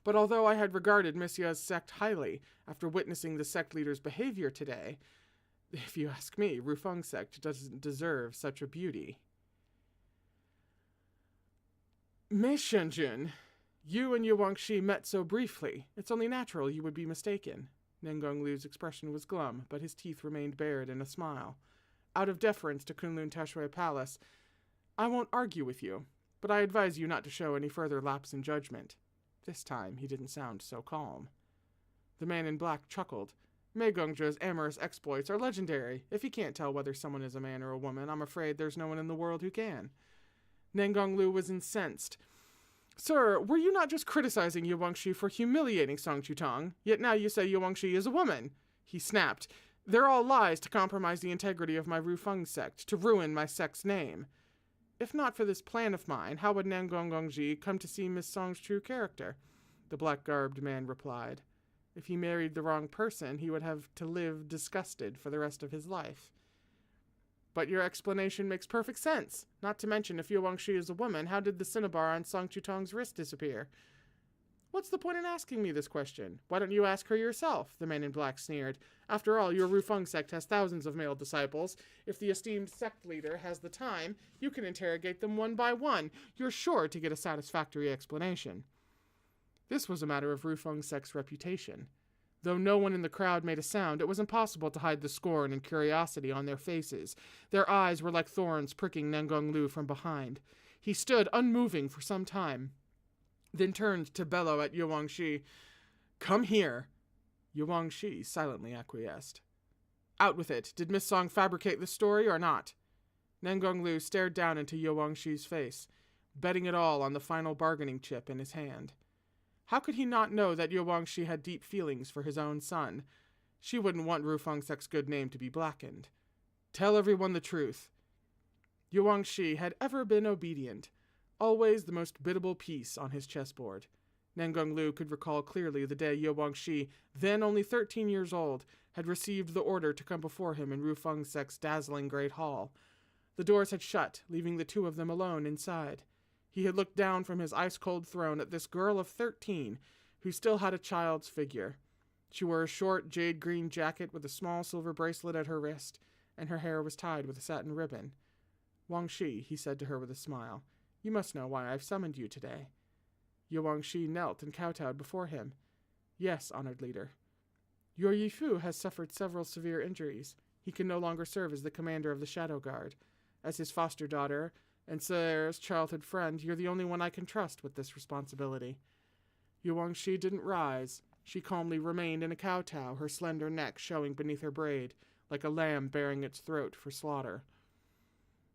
But although I had regarded Missia's sect highly after witnessing the sect leader's behavior today, if you ask me, Rufeng Sect doesn't deserve such a beauty. Mei Shenjun, you and Yuangshi met so briefly. It's only natural you would be mistaken. Nangonglu's expression was glum, but his teeth remained bared in a smile. Out of deference to Kunlun Tashui Palace, I won't argue with you, but I advise you not to show any further lapse in judgment. This time he didn't sound so calm. The man in black chuckled. Mei Gongzha's amorous exploits are legendary. If he can't tell whether someone is a man or a woman, I'm afraid there's no one in the world who can. Nangonglu was incensed. Sir, were you not just criticizing Yuangshi for humiliating Song Chutong, yet now you say Yuangshi is a woman? He snapped. They're all lies to compromise the integrity of my Rufeng sect, to ruin my sect's name. If not for this plan of mine, how would Nangongongji come to see Miss Song's true character? The black-garbed man replied. If he married the wrong person, he would have to live disgusted for the rest of his life. But your explanation makes perfect sense. Not to mention, if Yuangshi is a woman, how did the cinnabar on Song Chutong's wrist disappear? What's the point in asking me this question? Why don't you ask her yourself? The man in black sneered. After all, your Rufeng sect has thousands of male disciples. If the esteemed sect leader has the time, you can interrogate them one by one. You're sure to get a satisfactory explanation. This was a matter of Rufeng sect's reputation. Though no one in the crowd made a sound, it was impossible to hide the scorn and curiosity on their faces. Their eyes were like thorns pricking Nangong Lu from behind. He stood unmoving for some time, then turned to bellow at Yuangshi. Come here. Yuangshi silently acquiesced. Out with it. Did Miss Song fabricate the story or not? Nangong Lu stared down into Yuangshi's face, betting it all on the final bargaining chip in his hand. How could he not know that Yuangshi had deep feelings for his own son? She wouldn't want Rufeng sect's good name to be blackened. Tell everyone the truth. Yuangshi had ever been obedient, always the most biddable piece on his chessboard. Nangong Lu could recall clearly the day Yuangshi, then only 13 years old, had received the order to come before him in Rufeng sect's dazzling great hall. The doors had shut, leaving the two of them alone inside. He had looked down from his ice-cold throne at this girl of 13, who still had a child's figure. She wore a short jade-green jacket with a small silver bracelet at her wrist, and her hair was tied with a satin ribbon. Wangshi, he said to her with a smile, you must know why I've summoned you today. Yuangshi knelt and kowtowed before him. Yes, honored leader. Your Yifu has suffered several severe injuries. He can no longer serve as the commander of the Shadow Guard. As his foster daughter and Sir's childhood friend, you're the only one I can trust with this responsibility. Yuangshi didn't rise. She calmly remained in a kowtow, her slender neck showing beneath her braid, like a lamb baring its throat for slaughter.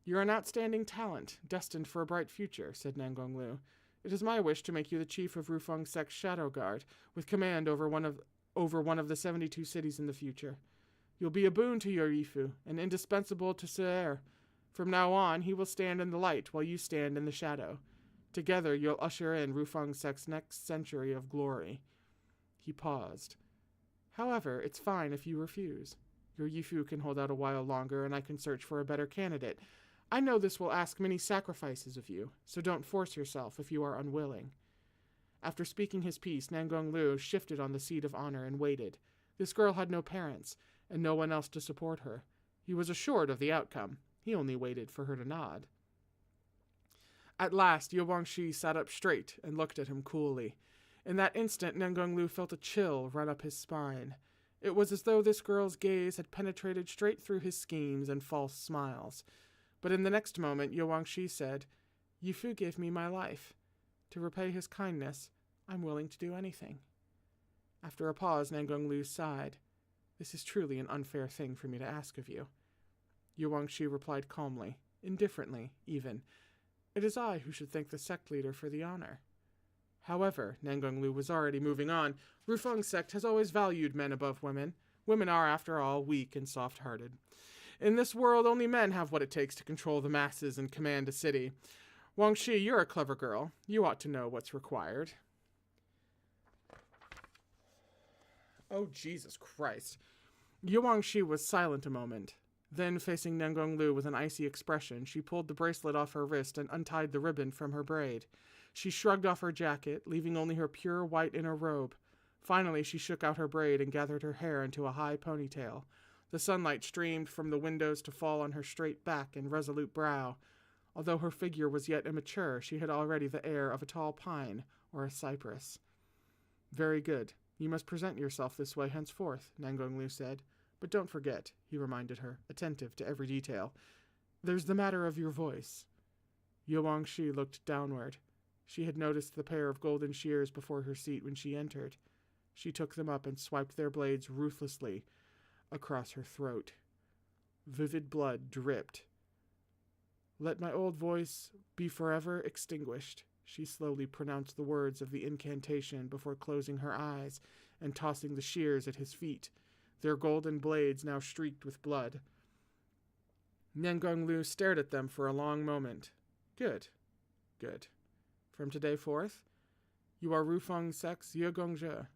You're an outstanding talent, destined for a bright future, said Nangong Lu. It is my wish to make you the chief of Rufeng sect's Shadow Guard, with command over one of the 72 cities in the future. You'll be a boon to your Yifu, and indispensable to Sir. From now on, he will stand in the light while you stand in the shadow. Together, you'll usher in Rufeng sect's next century of glory. He paused. However, it's fine if you refuse. Your Yifu can hold out a while longer, and I can search for a better candidate. I know this will ask many sacrifices of you, so don't force yourself if you are unwilling. After speaking his piece, Nangong Lu shifted on the seat of honor and waited. This girl had no parents, and no one else to support her. He was assured of the outcome. He only waited for her to nod. At last, Yuangshi sat up straight and looked at him coolly. In that instant, Nangong Lu felt a chill run up his spine. It was as though this girl's gaze had penetrated straight through his schemes and false smiles. But in the next moment, Yuangshi said, Yifu gave me my life. To repay his kindness, I'm willing to do anything. After a pause, Nangong Lu sighed. This is truly an unfair thing for me to ask of you. Yuangshi replied calmly, indifferently, even. It is I who should thank the sect leader for the honor. However, Nangong Lu was already moving on. Rufeng sect has always valued men above women. Women are, after all, weak and soft-hearted. In this world, only men have what it takes to control the masses and command a city. Wangshi, you're a clever girl. You ought to know what's required. Oh, Jesus Christ. Yuangshi was silent a moment. Then, facing Nangong Lu with an icy expression, she pulled the bracelet off her wrist and untied the ribbon from her braid. She shrugged off her jacket, leaving only her pure white inner robe. Finally, she shook out her braid and gathered her hair into a high ponytail. The sunlight streamed from the windows to fall on her straight back and resolute brow. Although her figure was yet immature, she had already the air of a tall pine or a cypress. Very good. You must present yourself this way henceforth, Nangong Lu said. But don't forget, he reminded her, attentive to every detail. There's the matter of your voice. Yuangshi looked downward. She had noticed the pair of golden shears before her seat when she entered. She took them up and swiped their blades ruthlessly across her throat. Vivid blood dripped. Let my old voice be forever extinguished. She slowly pronounced the words of the incantation before closing her eyes and tossing the shears at his feet, their golden blades now streaked with blood. Nangong Lu stared at them for a long moment. Good. Good. From today forth, you are Rufeng sect's Ye Gongzhe,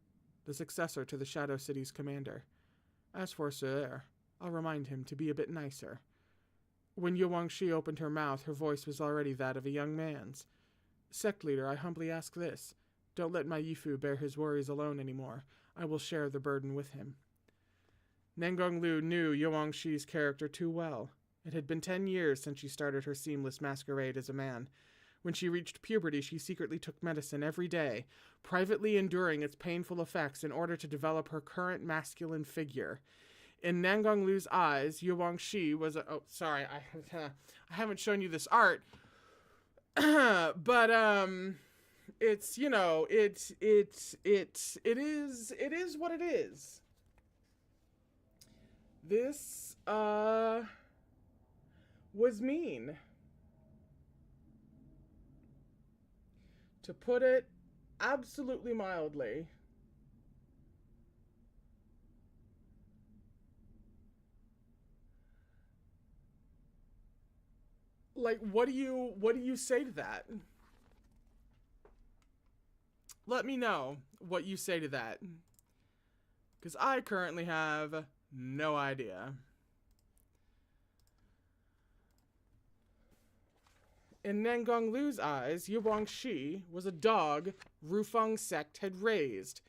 the successor to the Shadow City's commander. As for Sir, I'll remind him to be a bit nicer. When Yuangshi opened her mouth, her voice was already that of a young man's. Sect leader, I humbly ask this. Don't let my Yifu bear his worries alone anymore. I will share the burden with him. Nengonglu knew Yuangshi's character too well. It had been 10 years since she started her seamless masquerade as a man. When she reached puberty, she secretly took medicine every day, privately enduring its painful effects in order to develop her current masculine figure. In Nangonglu's eyes, Yuangshi was a... Oh, sorry, I haven't shown you this art. But, it's, you know, it is what it is. This, was mean. To put it absolutely mildly. Like, what do you say to that? Let me know what you say to that. Because I currently have no idea. In Nangonglu's eyes, Yuangshi was a dog Rufeng sect had raised.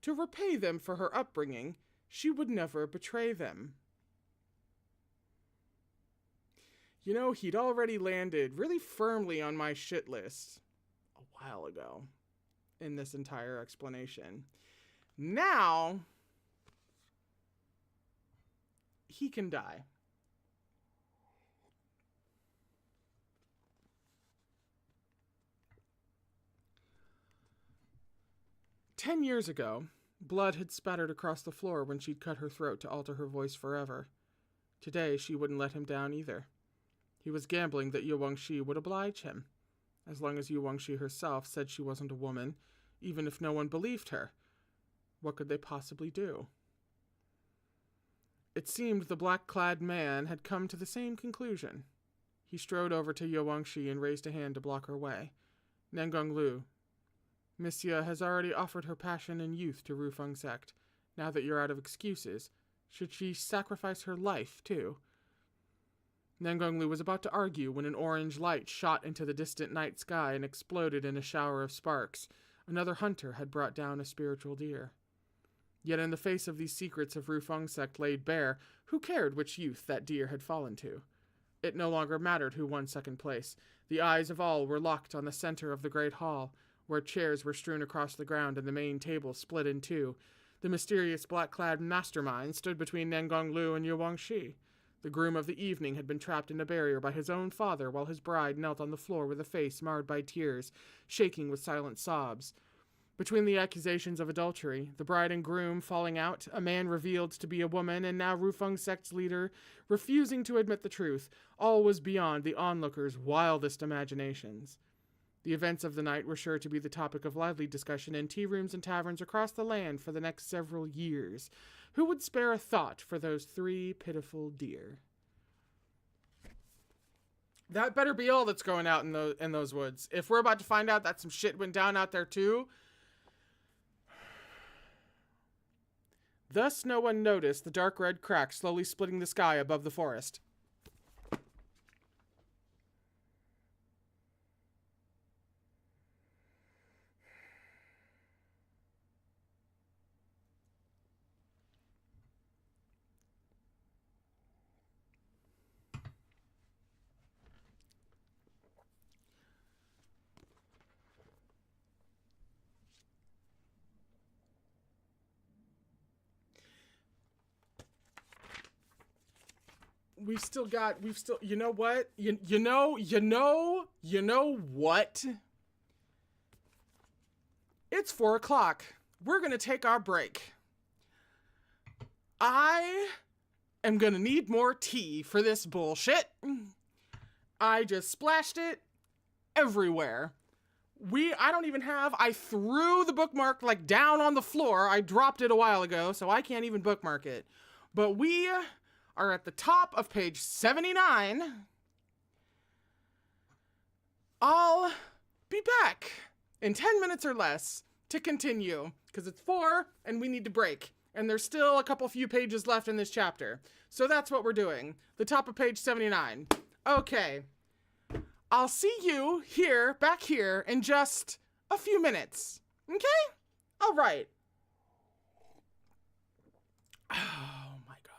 To repay them for her upbringing, she would never betray them. You know, he'd already landed really firmly on my shit list a while ago in this entire explanation. Now, he can die. "10 years ago, blood had spattered across the floor when she'd cut her throat to alter her voice forever. Today, she wouldn't let him down either. He was gambling that Yuangshi would oblige him. As long as Yuangshi herself said she wasn't a woman, even if no one believed her, what could they possibly do? It seemed the black-clad man had come to the same conclusion. He strode over to Yuangshi and raised a hand to block her way. Nangonglu, Monsieur has already offered her passion and youth to Rufeng sect. Now that you're out of excuses, should she sacrifice her life, too?" Nangonglu was about to argue when an orange light shot into the distant night sky and exploded in a shower of sparks. Another hunter had brought down a spiritual deer. Yet in the face of these secrets of Rufeng sect laid bare, who cared which youth that deer had fallen to? It no longer mattered who won second place. The eyes of all were locked on the center of the great hall, where chairs were strewn across the ground and the main table split in two. The mysterious black-clad mastermind stood between Nangonglu and Yuangshi. The groom of the evening had been trapped in a barrier by his own father while his bride knelt on the floor with a face marred by tears, shaking with silent sobs. Between the accusations of adultery, the bride and groom falling out, a man revealed to be a woman, and now Rufeng sect's leader refusing to admit the truth, all was beyond the onlookers' wildest imaginations. The events of the night were sure to be the topic of lively discussion in tea rooms and taverns across the land for the next several years. Who would spare a thought for those 3 pitiful deer? That better be all that's going out in those woods. If we're about to find out that some shit went down out there too. Thus no one noticed the dark red crack slowly splitting the sky above the forest. You know what? You know what? It's 4 o'clock. We're gonna take our break. I am gonna need more tea for this bullshit. I just splashed it everywhere. I threw the bookmark like down on the floor. I dropped it a while ago, so I can't even bookmark it. But we are at the top of page 79. I'll be back in 10 minutes or less to continue, because it's 4 and we need to break. And there's still a few pages left in this chapter. So that's what we're doing. The top of page 79. Okay. I'll see you here, back here, in just a few minutes. Okay? All right. Oh my God.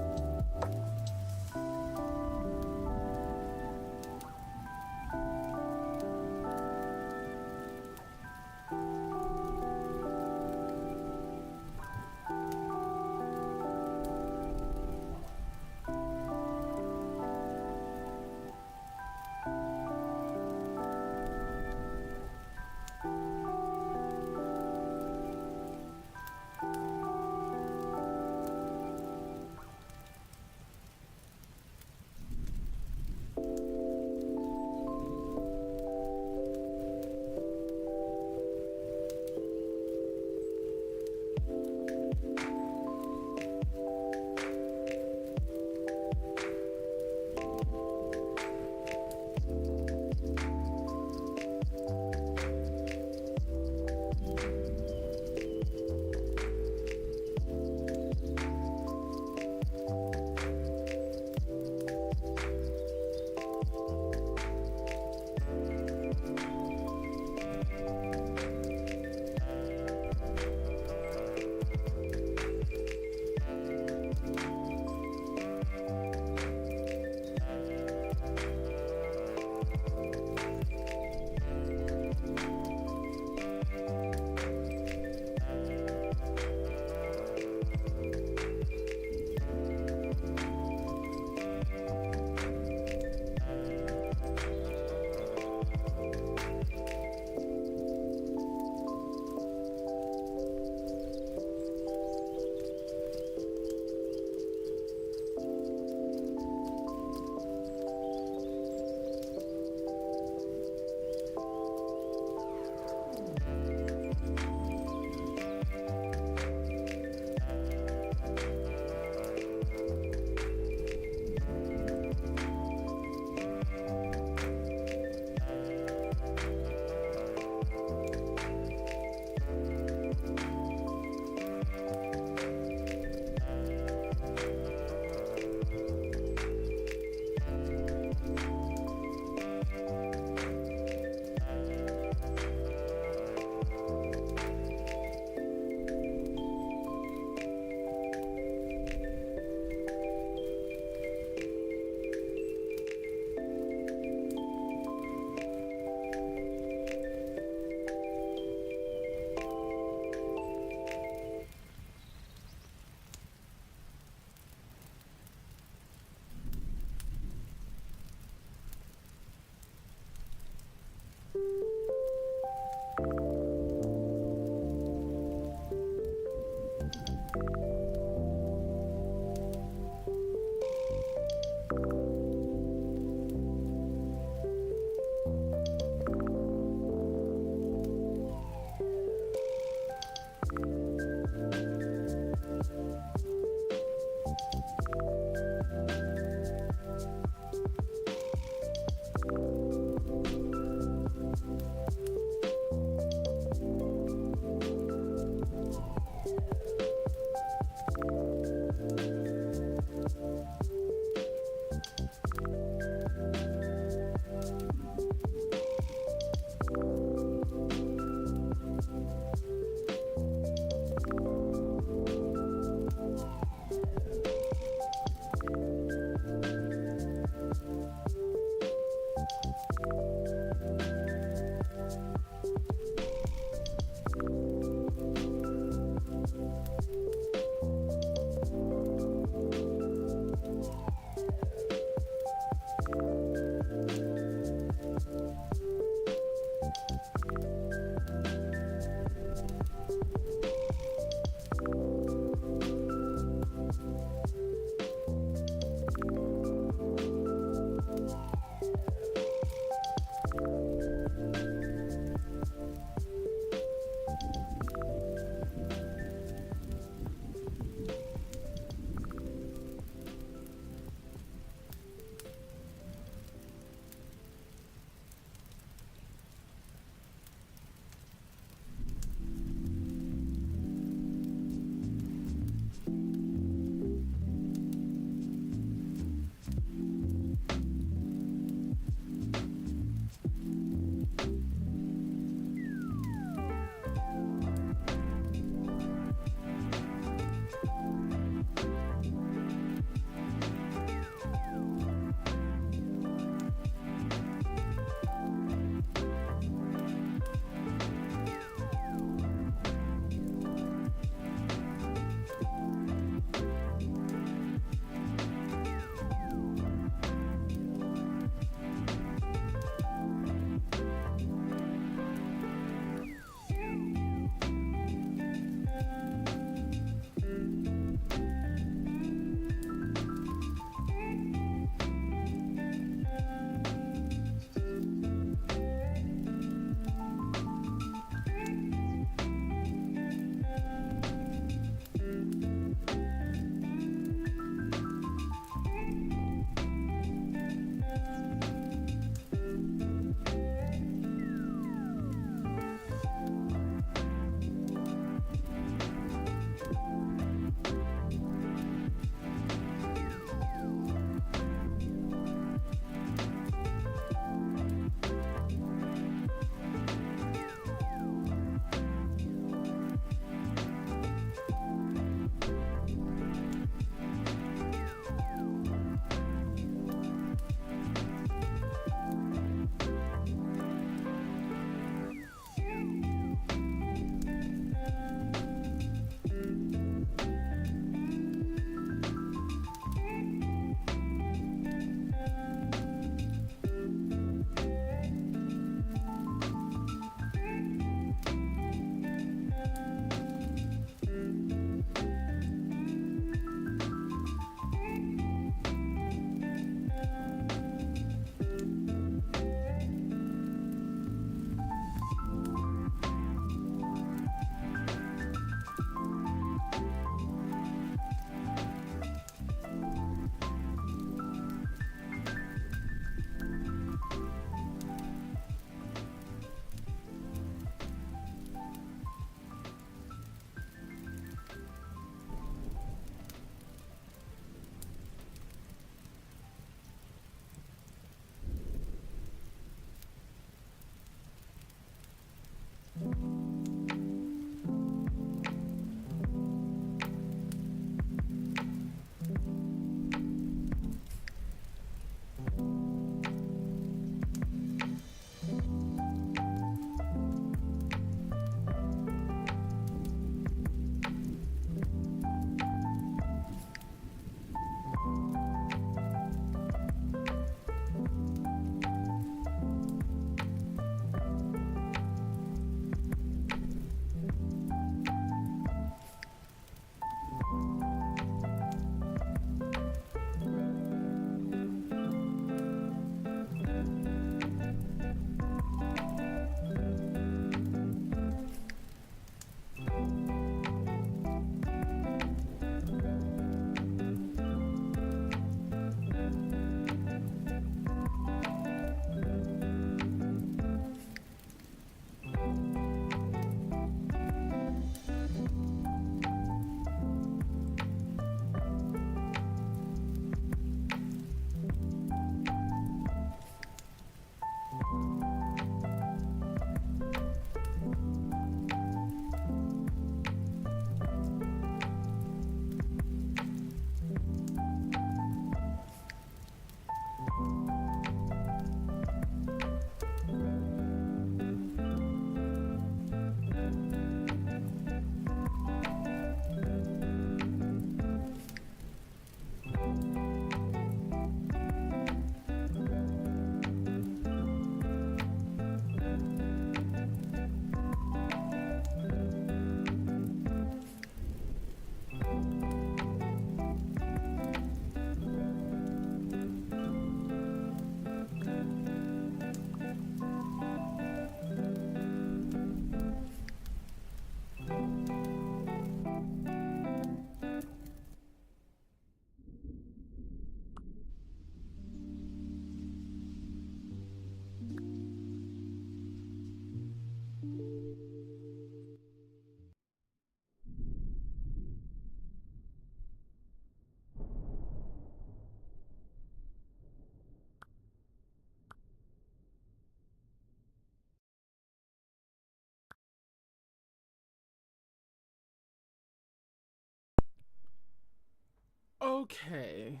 Okay.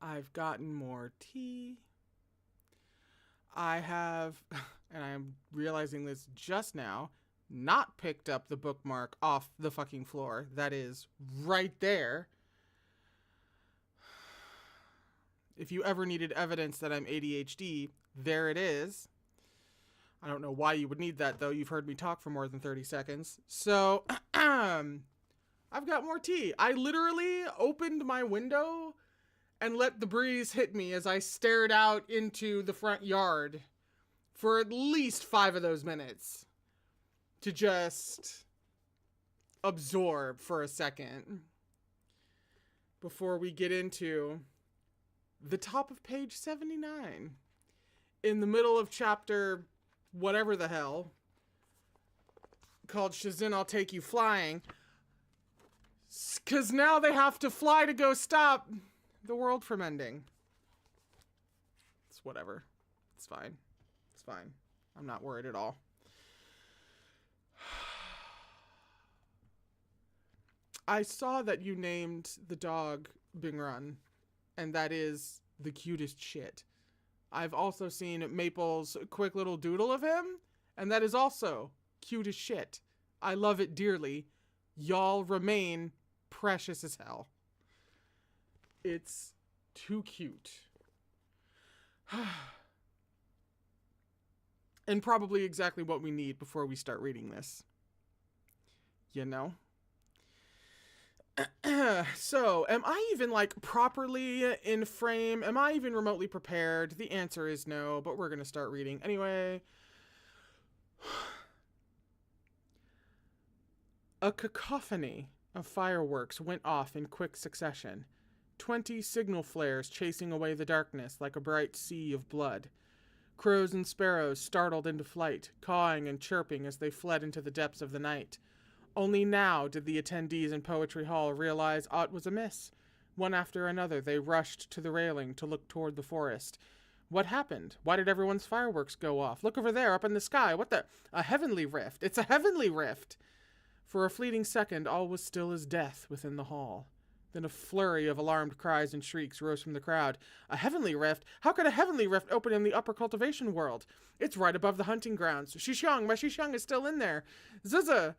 I've gotten more tea. I have, and I am realizing this just now, not picked up the bookmark off the fucking floor. That is right there. If you ever needed evidence that I'm ADHD, there it is. I don't know why you would need that, though. You've heard me talk for more than 30 seconds. So, I've got more tea. I literally opened my window and let the breeze hit me as I stared out into the front yard for at least 5 of those minutes to just absorb for a second before we get into the top of page 79 in the middle of chapter whatever the hell called Shazin, I'll Take You Flying, because now they have to fly to go stop the world from ending. It's whatever. It's fine. It's fine. I'm not worried at all. I saw that you named the dog Bingrun, and that is the cutest shit. I've also seen Maple's quick little doodle of him, and that is also cute as shit. I love it dearly. Y'all remain precious as hell. It's too cute. And probably exactly what we need before we start reading this. You know? So, am I even, like, properly in frame? Am I even remotely prepared? The answer is no, but we're gonna start reading. Anyway. A cacophony of fireworks went off in quick succession. 20 signal flares chasing away the darkness like a bright sea of blood. Crows and sparrows startled into flight, cawing and chirping as they fled into the depths of the night. Only now did the attendees in Poetry Hall realize aught was amiss. One after another, they rushed to the railing to look toward the forest. What happened? Why did everyone's fireworks go off? Look over there, up in the sky. What the? A heavenly rift. It's a heavenly rift. For a fleeting second, all was still as death within the hall. Then a flurry of alarmed cries and shrieks rose from the crowd. A heavenly rift? How could a heavenly rift open in the upper cultivation world? It's right above the hunting grounds. Xixiang, my Xixiang is still in there. Ziza!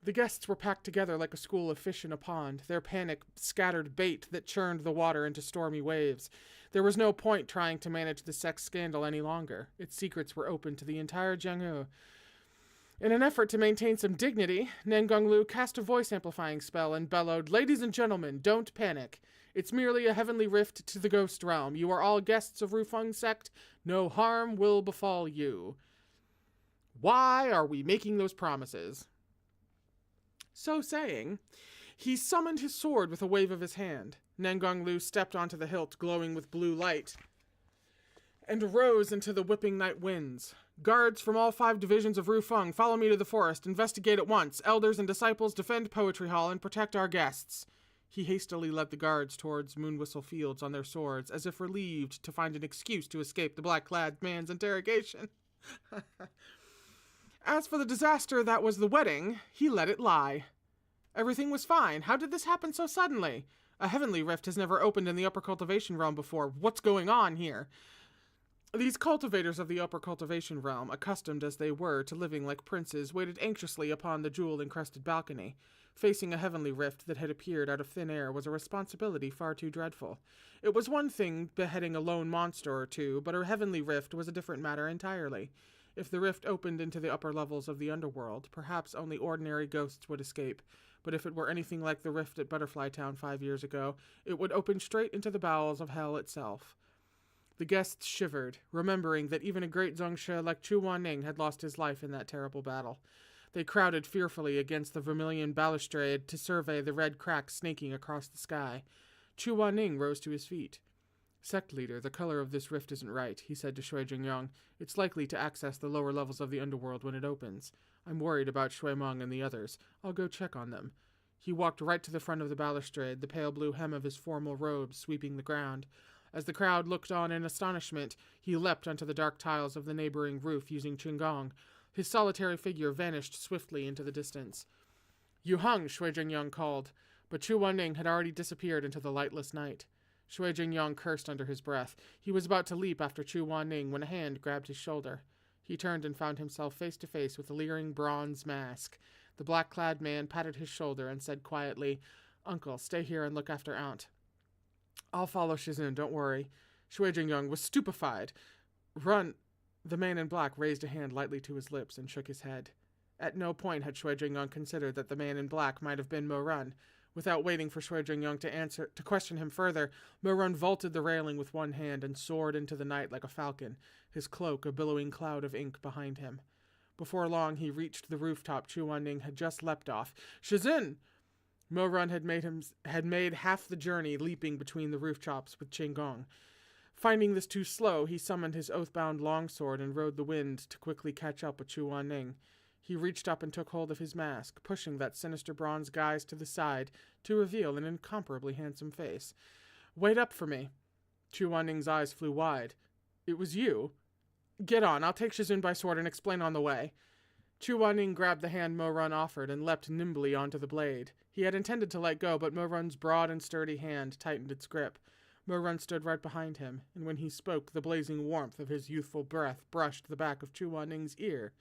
The guests were packed together like a school of fish in a pond. Their panic scattered bait that churned the water into stormy waves. There was no point trying to manage the sex scandal any longer. Its secrets were open to the entire Jianghu. In an effort to maintain some dignity, Nangonglu cast a voice-amplifying spell and bellowed, "Ladies and gentlemen, don't panic. It's merely a heavenly rift to the ghost realm. You are all guests of Rufeng sect. No harm will befall you." Why are we making those promises? So saying, he summoned his sword with a wave of his hand. Nangonglu stepped onto the hilt, glowing with blue light, and rose into the whipping night winds. Guards from all 5 divisions of Rufeng, follow me to the forest. Investigate at once. Elders and disciples, defend Poetry Hall and protect our guests. He hastily led the guards towards Moonwhistle Fields on their swords, as if relieved to find an excuse to escape the black-clad man's interrogation. As for the disaster that was the wedding, he let it lie. Everything was fine. How did this happen so suddenly? A heavenly rift has never opened in the upper cultivation realm before. What's going on here? These cultivators of the upper cultivation realm, accustomed as they were to living like princes, waited anxiously upon the jewel-encrusted balcony. Facing a heavenly rift that had appeared out of thin air was a responsibility far too dreadful. It was one thing beheading a lone monster or two, but a heavenly rift was a different matter entirely. If the rift opened into the upper levels of the underworld, perhaps only ordinary ghosts would escape. But if it were anything like the rift at Butterfly Town 5 years ago, it would open straight into the bowels of hell itself. The guests shivered, remembering that even a great Zhongshe like Chu Wanning had lost his life in that terrible battle. They crowded fearfully against the vermilion balustrade to survey the red cracks snaking across the sky. Chu Wanning rose to his feet. "Sect leader, the color of this rift isn't right," he said to Shui Jingyang. "It's likely to access the lower levels of the underworld when it opens. I'm worried about Shui Meng and the others. I'll go check on them." He walked right to the front of the balustrade, the pale blue hem of his formal robe sweeping the ground. As the crowd looked on in astonishment, he leapt onto the dark tiles of the neighboring roof using Qinggong. His solitary figure vanished swiftly into the distance. You hung, Shui Jingyang called, but Chu Wanning had already disappeared into the lightless night. Shui Jingyang cursed under his breath. He was about to leap after Chu Wanning when a hand grabbed his shoulder. He turned and found himself face to face with a leering bronze mask. The black-clad man patted his shoulder and said quietly, "Uncle, stay here and look after Aunt." "I'll follow Shizun, don't worry." Shui Jingyang was stupefied. "Run." The man in black raised a hand lightly to his lips and shook his head. At no point had Shui Jingyang considered that the man in black might have been Mo Run. Without waiting for Shui Jingyang to question him further, Mo Run vaulted the railing with one hand and soared into the night like a falcon, his cloak a billowing cloud of ink behind him. Before long, he reached the rooftop Chu Wanning had just leapt off. "Shizun!" Mo Run had made half the journey leaping between the rooftops with Qinggong. Finding this too slow, he summoned his oath-bound longsword and rode the wind to quickly catch up with Chu Wanning. He reached up and took hold of his mask, pushing that sinister bronze guise to the side to reveal an incomparably handsome face. "Wait up for me." Chu Wanning's eyes flew wide. "It was you?" "Get on, I'll take Shizun by sword and explain on the way." Chu Wanning grabbed the hand Mo Run offered and leapt nimbly onto the blade. He had intended to let go, but Mo Run's broad and sturdy hand tightened its grip. Mo Run stood right behind him, and when he spoke, the blazing warmth of his youthful breath brushed the back of Chu Wanning's ear.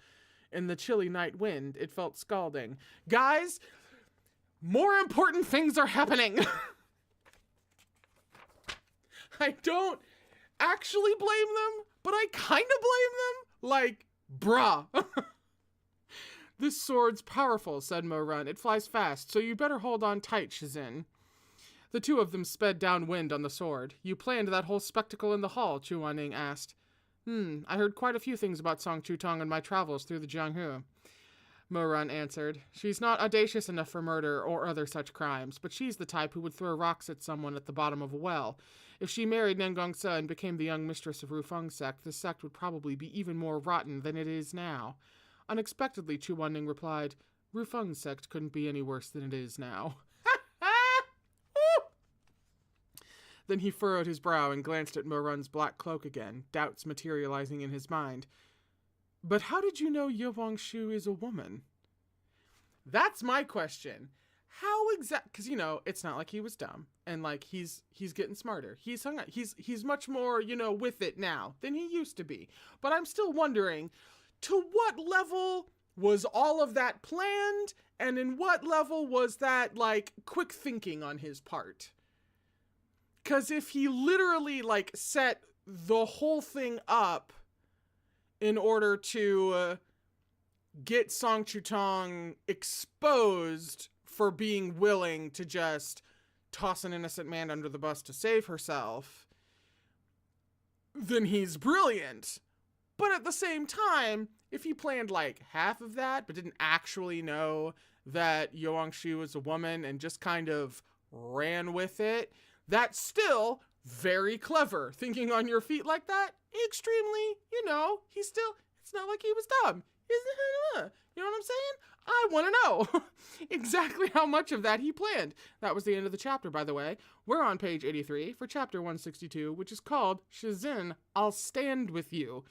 In the chilly night wind, it felt scalding. "Guys, more important things are happening." I don't actually blame them, but I kind of blame them. Like, bruh. "This sword's powerful," said Mo Run. "It flies fast, so you better hold on tight, Shizun." The two of them sped downwind on the sword. "You planned that whole spectacle in the hall?" Chu Wanning asked. I heard quite a few things about Song Chutong in my travels through the Jianghu," Mo Run answered. "She's not audacious enough for murder or other such crimes, but she's the type who would throw rocks at someone at the bottom of a well. If she married Nengong Se and became the young mistress of Rufeng's sect, the sect would probably be even more rotten than it is now." Unexpectedly, Chu Wanning replied, "Rufeng's sect couldn't be any worse than it is now." Then he furrowed his brow and glanced at Mo Run's black cloak again, doubts materializing in his mind. "But how did you know Ye Wangshu is a woman?" That's my question. How exact? Because, it's not like he was dumb, and like he's getting smarter. He's hung out. He's much more, with it now than he used to be. But I'm still wondering, to what level was all of that planned, and in what level was that like quick thinking on his part? Because if he literally, set the whole thing up in order to get Song Chutong exposed for being willing to just toss an innocent man under the bus to save herself, then he's brilliant. But at the same time, if he planned, half of that, but didn't actually know that Ye Wangshu was a woman and just kind of ran with it, that's still very clever. Thinking on your feet like that, extremely, it's not like he was dumb. You know what I'm saying? I want to know exactly how much of that he planned. That was the end of the chapter, by the way. We're on page 83 for chapter 162, which is called Shizun, I'll Stand With You.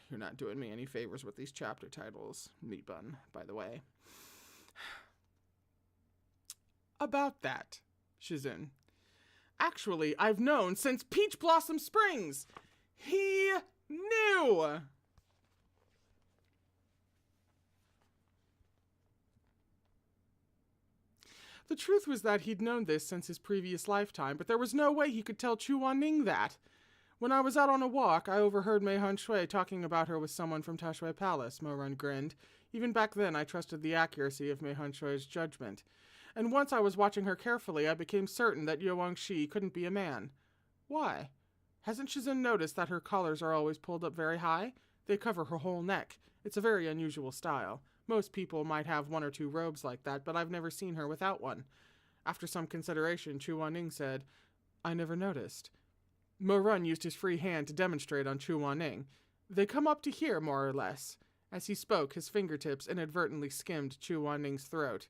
You're not doing me any favors with these chapter titles, meat bun, by the way. About that, Shizun. Actually, I've known since Peach Blossom Springs. He knew. The truth was that he'd known this since his previous lifetime, but there was no way he could tell Chu Wanning that. When I was out on a walk, I overheard Mei Han Shui talking about her with someone from Tashui Palace, Mo Run grinned. Even back then, I trusted the accuracy of Mei Han Shui's judgment. And once I was watching her carefully, I became certain that Ye Wangshi couldn't be a man. Why? Hasn't Shizun noticed that her collars are always pulled up very high? They cover her whole neck. It's a very unusual style. Most people might have one or two robes like that, but I've never seen her without one. After some consideration, Chu Wanning said, I never noticed. Mo Run used his free hand to demonstrate on Chu Wanning. They come up to here, more or less. As he spoke, his fingertips inadvertently skimmed Chu Wanning's throat.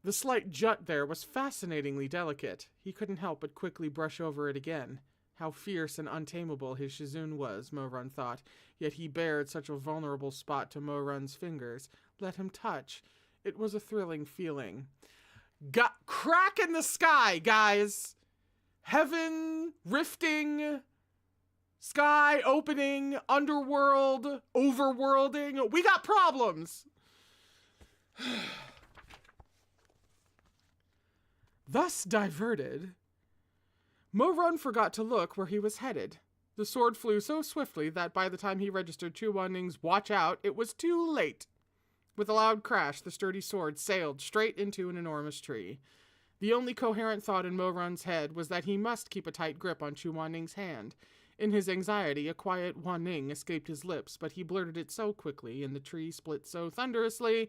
The slight jut there was fascinatingly delicate. He couldn't help but quickly brush over it again. How fierce and untamable his Shizun was, Mo Run thought, yet he bared such a vulnerable spot to Mo Run's fingers, let him touch. It was a thrilling feeling. Crack in the sky, guys. Heaven, rifting, sky opening, underworld, overworlding. We got problems. Thus diverted, Mo-Run forgot to look where he was headed. The sword flew so swiftly that by the time he registered Chu Wan-Ning's watch out, it was too late. With a loud crash, the sturdy sword sailed straight into an enormous tree. The only coherent thought in Mo-Run's head was that he must keep a tight grip on Chu Wan-Ning's hand. In his anxiety, a quiet Wan-Ning escaped his lips, but he blurted it so quickly and the tree split so thunderously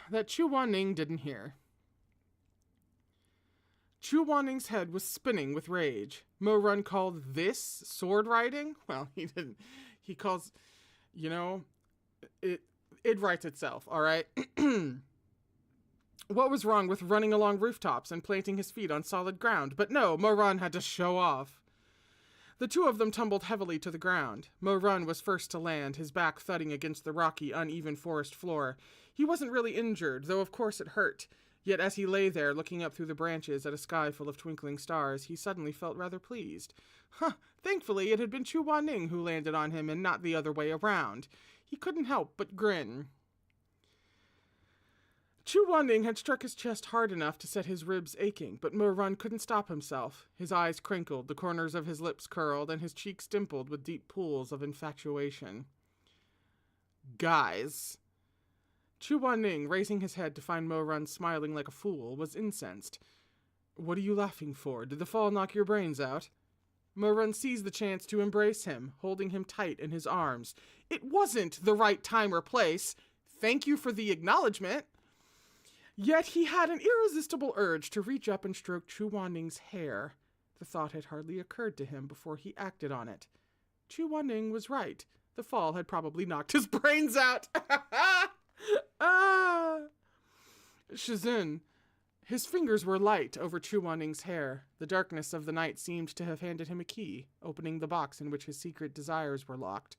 that Chu Wan-Ning didn't hear. Chu Wan-Ning's head was spinning with rage. Mo-Run called this sword riding? Well, he didn't. He calls, it writes itself, all right? What was wrong with running along rooftops and planting his feet on solid ground? But no, Mo-Run had to show off. The two of them tumbled heavily to the ground. Mo-Run was first to land, his back thudding against the rocky, uneven forest floor. He wasn't really injured, though of course it hurt. Yet as he lay there, looking up through the branches at a sky full of twinkling stars, he suddenly felt rather pleased. Thankfully, it had been Chu Wan-Ning who landed on him and not the other way around. He couldn't help but grin. Chu Wan-Ning had struck his chest hard enough to set his ribs aching, but Mo-Run couldn't stop himself. His eyes crinkled, the corners of his lips curled, and his cheeks dimpled with deep pools of infatuation. Guys. Chu Wan-Ning, raising his head to find Mo-Run smiling like a fool, was incensed. What are you laughing for? Did the fall knock your brains out? Mo-Run seized the chance to embrace him, holding him tight in his arms. It wasn't the right time or place. Thank you for the acknowledgement. Yet he had an irresistible urge to reach up and stroke Chu Wan-Ning's hair. The thought had hardly occurred to him before he acted on it. Chu Wan-Ning was right. The fall had probably knocked his brains out. Shizun. His fingers were light over Chu Wan-Ning's hair. The darkness of the night seemed to have handed him a key, opening the box in which his secret desires were locked.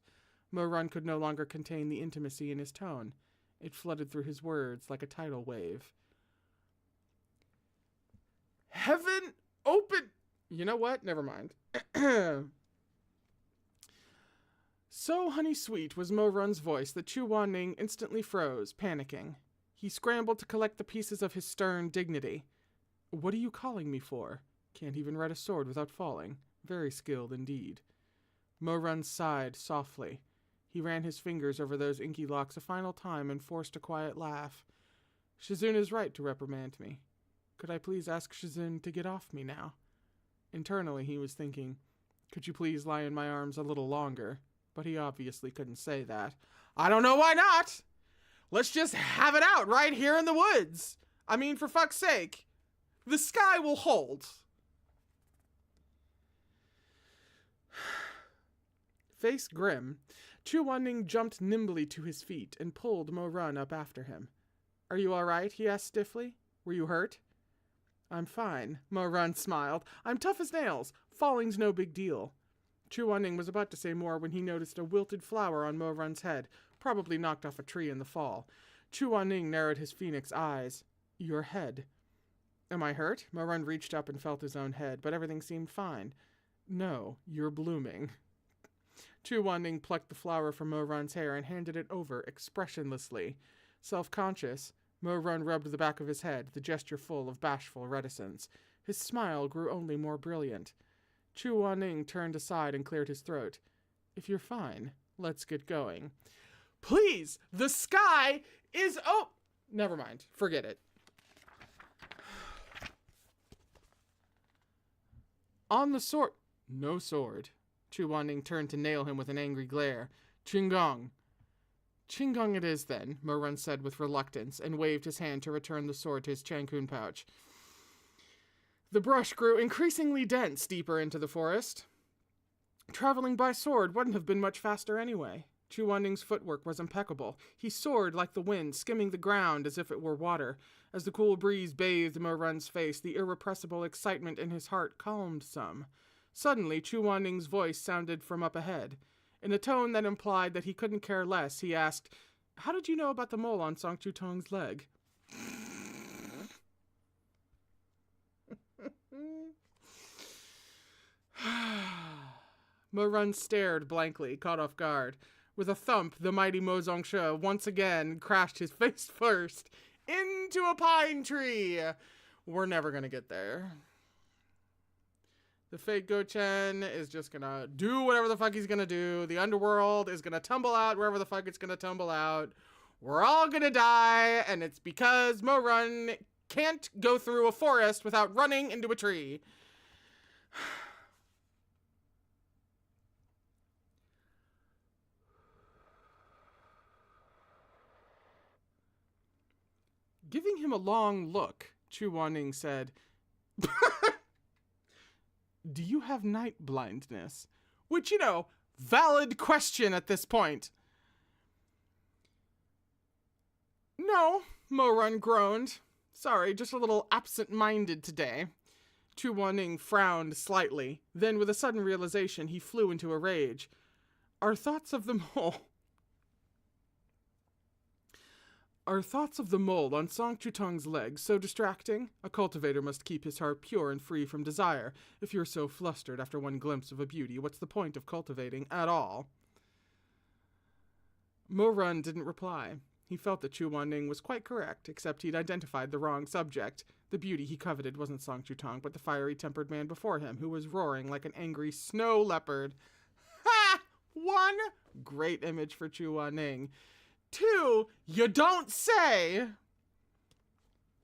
Mo-Run could no longer contain the intimacy in his tone. It flooded through his words like a tidal wave. Heaven open! You know what? Never mind. So honey-sweet was Mo-Run's voice that Chu Wan-Ning instantly froze, panicking. He scrambled to collect the pieces of his stern dignity. What are you calling me for? Can't even ride a sword without falling. Very skilled indeed. Mo-Run sighed softly. He ran his fingers over those inky locks a final time and forced a quiet laugh. Shizun is right to reprimand me. Could I please ask Shizun to get off me now? Internally he was thinking, could you please lie in my arms a little longer? But he obviously couldn't say that. I don't know why not! Let's just have it out right here in the woods. I mean, for fuck's sake. The sky will hold. Face grim, Chu Wan-Ning jumped nimbly to his feet and pulled Mo-Run up after him. Are you all right? He asked stiffly. Were you hurt? I'm fine, Mo-Run smiled. I'm tough as nails. Falling's no big deal. Chu Wan-Ning was about to say more when he noticed a wilted flower on Mo-Run's head, probably knocked off a tree in the fall. Chu Wan-Ning narrowed his phoenix eyes. Your head. Am I hurt? Mo-Run reached up and felt his own head, but everything seemed fine. No, you're blooming. Chu Wan-Ning plucked the flower from Mo-Run's hair and handed it over expressionlessly. Self-conscious, Mo-Run rubbed the back of his head, the gesture full of bashful reticence. His smile grew only more brilliant. Chu Wan-Ning turned aside and cleared his throat. If you're fine, let's get going. Please! The sky is never mind. Forget it. On the sword. No sword. Chu Wan-Ning turned to nail him with an angry glare. Qinggong. Qinggong it is, then, Mo-Run said with reluctance, and waved his hand to return the sword to his Changkun pouch. The brush grew increasingly dense deeper into the forest. Traveling by sword wouldn't have been much faster anyway. Chu Wan-Ning's footwork was impeccable. He soared like the wind, skimming the ground as if it were water. As the cool breeze bathed Mo-Run's face, the irrepressible excitement in his heart calmed some. Suddenly, Chu Wan-Ning's voice sounded from up ahead. In a tone that implied that he couldn't care less, he asked, How did you know about the mole on Song Chu-tong's leg? Mo Run stared blankly, caught off guard. With a thump, the mighty Mo Zhongshe once again crashed his face first into a pine tree. We're never gonna get there. The fake Go-Chen is just gonna do whatever the fuck he's gonna do. The underworld is gonna tumble out wherever the fuck it's gonna tumble out. We're all gonna die, and it's because Mo Run can't go through a forest without running into a tree. Giving him a long look, Chu Wanning said, "Do you have night blindness?" Which, valid question at this point. "No," Mo Run groaned. "Sorry, just a little absent-minded today." Chu Wanning frowned slightly. Then, with a sudden realization, he flew into a rage. Are thoughts of the mole on Song Chu-tong's leg so distracting? A cultivator must keep his heart pure and free from desire. If you're so flustered after one glimpse of a beauty, what's the point of cultivating at all? Mo Run didn't reply. He felt that Chu Wanning was quite correct, except he'd identified the wrong subject. The beauty he coveted wasn't Song Chu-tong, but the fiery-tempered man before him, who was roaring like an angry snow leopard. Ha! 1, great image for Chu Wanning. 2, you don't say.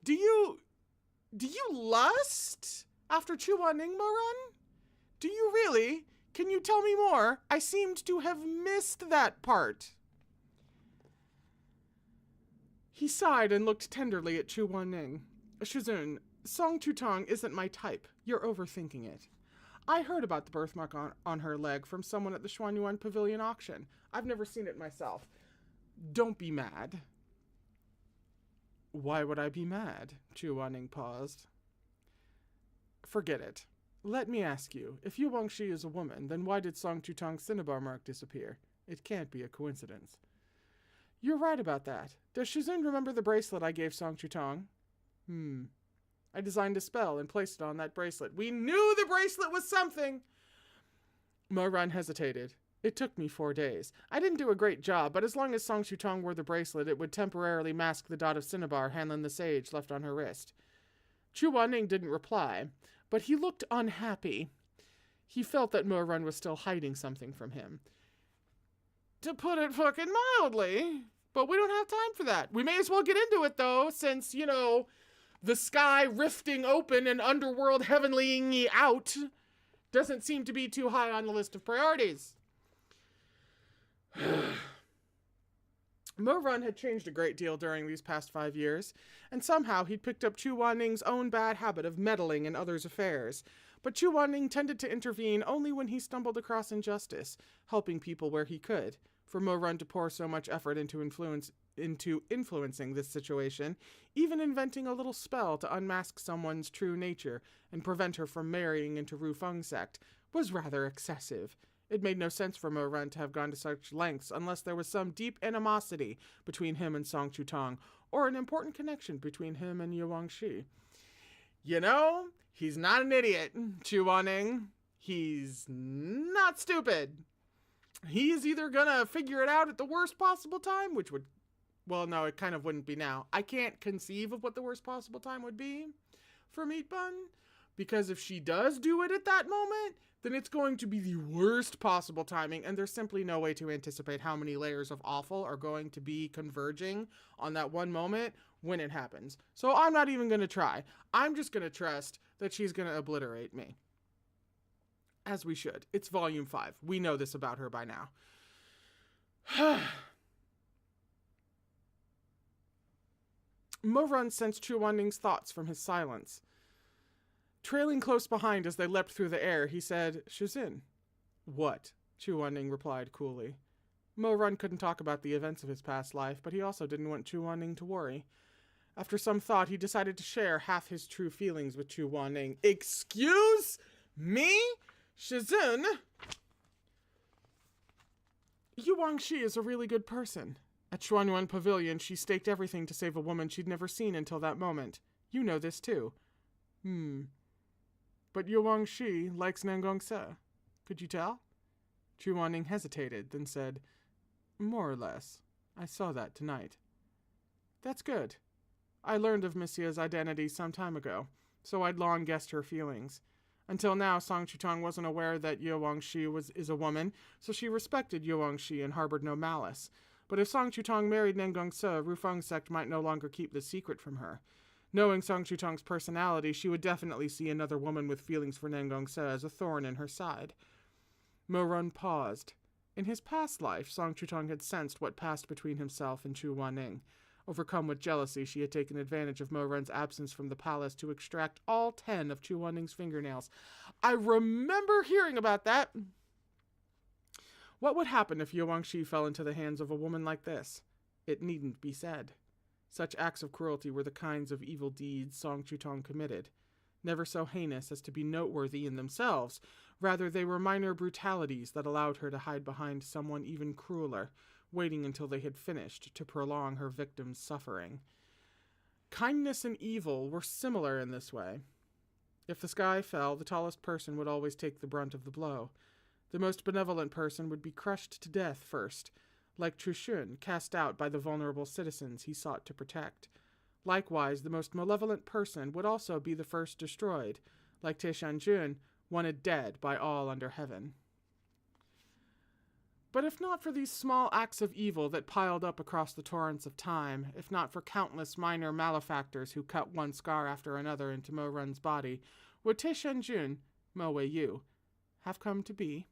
Do you lust after Chu Wanning, Mo Run? Do you really? Can you tell me more? I seemed to have missed that part. He sighed and looked tenderly at Chu Wanning. Shizun, Song Chu-tong isn't my type. You're overthinking it. I heard about the birthmark on her leg from someone at the Xuanyuan Pavilion auction. I've never seen it myself. Don't be mad. Why would I be mad? Chu Wanning paused. Forget it. Let me ask you, if Yu Wangshi is a woman, then why did Song Chu-tong's cinnabar mark disappear? It can't be a coincidence. You're right about that. Does Shizun remember the bracelet I gave Song Chu-tong? I designed a spell and placed it on that bracelet. We knew the bracelet was something! Mo Run hesitated. It took me 4 days. I didn't do a great job, but as long as Song Chu-tong wore the bracelet, it would temporarily mask the dot of cinnabar Hanlin the Sage left on her wrist. Chu Wanning didn't reply, but he looked unhappy. He felt that Mo Run was still hiding something from him. To put it fucking mildly, but we don't have time for that. We may as well get into it, though, since, the sky rifting open and underworld heavenlying out doesn't seem to be too high on the list of priorities. Mo Run had changed a great deal during these past 5 years, and somehow he'd picked up Chu Wanning's own bad habit of meddling in others' affairs. But Chu Wanning tended to intervene only when he stumbled across injustice, helping people where he could. For Mo Run to pour so much effort into influencing this situation, even inventing a little spell to unmask someone's true nature and prevent her from marrying into Ru Feng's sect, was rather excessive. It made no sense for Mo Run to have gone to such lengths unless there was some deep animosity between him and Song Chu-tong, or an important connection between him and Yu Wangshi. He's not an idiot, Chu Wanning. He's not stupid. He's either gonna figure it out at the worst possible time, which would... Well, no, it kind of wouldn't be now. I can't conceive of what the worst possible time would be for Meat Bun, because if she does do it at that moment, then it's going to be the worst possible timing, and there's simply no way to anticipate how many layers of awful are going to be converging on that one moment when it happens. So I'm not even going to try. I'm just going to trust that she's going to obliterate me. As we should. It's volume 5. We know this about her by now. Mo Run sensed Chu Wanning's thoughts from his silence. Trailing close behind as they leapt through the air, he said, Shizun. What? Chu Wanning replied coolly. Mo Run couldn't talk about the events of his past life, but he also didn't want Chu Wanning to worry. After some thought, he decided to share half his true feelings with Chu Wanning. Excuse me? Shizun? Yu Wangshi is a really good person, At Xuanyuan Pavilion, she staked everything to save a woman she'd never seen until that moment. You know this, too. But Yuang Shi likes Nangong Se. Could you tell? Chu Wanning hesitated, then said, More or less. I saw that tonight. That's good. I learned of Monsieur's identity some time ago, so I'd long guessed her feelings. Until now, Song Chutong wasn't aware that Yuang Shi is a woman, so she respected Yuang Shi and harbored no malice. But if Song Chutong married Nangong Se, Rufeng sect might no longer keep the secret from her. Knowing Song Chutong's personality, she would definitely see another woman with feelings for Nangong Se as a thorn in her side. Mo Run paused. In his past life, Song Chutong had sensed what passed between himself and Chu Wanning. Overcome with jealousy, she had taken advantage of Mo Run's absence from the palace to extract all 10 of Chu Wanning's fingernails. I remember hearing about that. What would happen if Yuang Shi fell into the hands of a woman like this? It needn't be said. Such acts of cruelty were the kinds of evil deeds Song Chutong committed. Never so heinous as to be noteworthy in themselves. Rather, they were minor brutalities that allowed her to hide behind someone even crueler, waiting until they had finished to prolong her victim's suffering. Kindness and evil were similar in this way. If the sky fell, the tallest person would always take the brunt of the blow. The most benevolent person would be crushed to death first, like Chushun, cast out by the vulnerable citizens he sought to protect. Likewise, the most malevolent person would also be the first destroyed, like Teishanjun, wanted dead by all under heaven. But if not for these small acts of evil that piled up across the torrents of time, if not for countless minor malefactors who cut one scar after another into Mo Run's body, would Teishanjun, Mo Wei Yu, have come to be?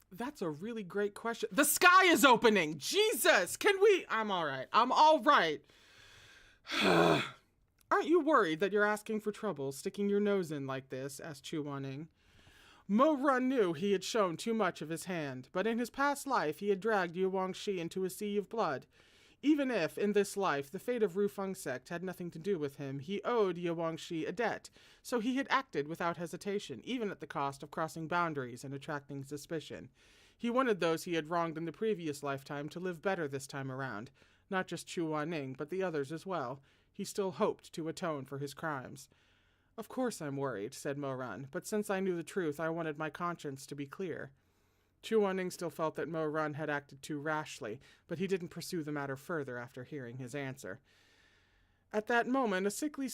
That's a really great question. The sky is opening! Jesus! I'm all right. I'm all right. Aren't you worried that you're asking for trouble, sticking your nose in like this? Asked Chu Wanning. Mo Run knew he had shown too much of his hand, but in his past life he had dragged Yuang Shi into a sea of blood. Even if, in this life, the fate of Rufeng sect had nothing to do with him, he owed Yuang Shi a debt, so he had acted without hesitation, even at the cost of crossing boundaries and attracting suspicion. He wanted those he had wronged in the previous lifetime to live better this time around, not just Chu Wanning, but the others as well. He still hoped to atone for his crimes. Of course I'm worried, said Mo Run, but since I knew the truth, I wanted my conscience to be clear. Chu Wanning still felt that Mo Run had acted too rashly, but he didn't pursue the matter further after hearing his answer. At that moment, a sickly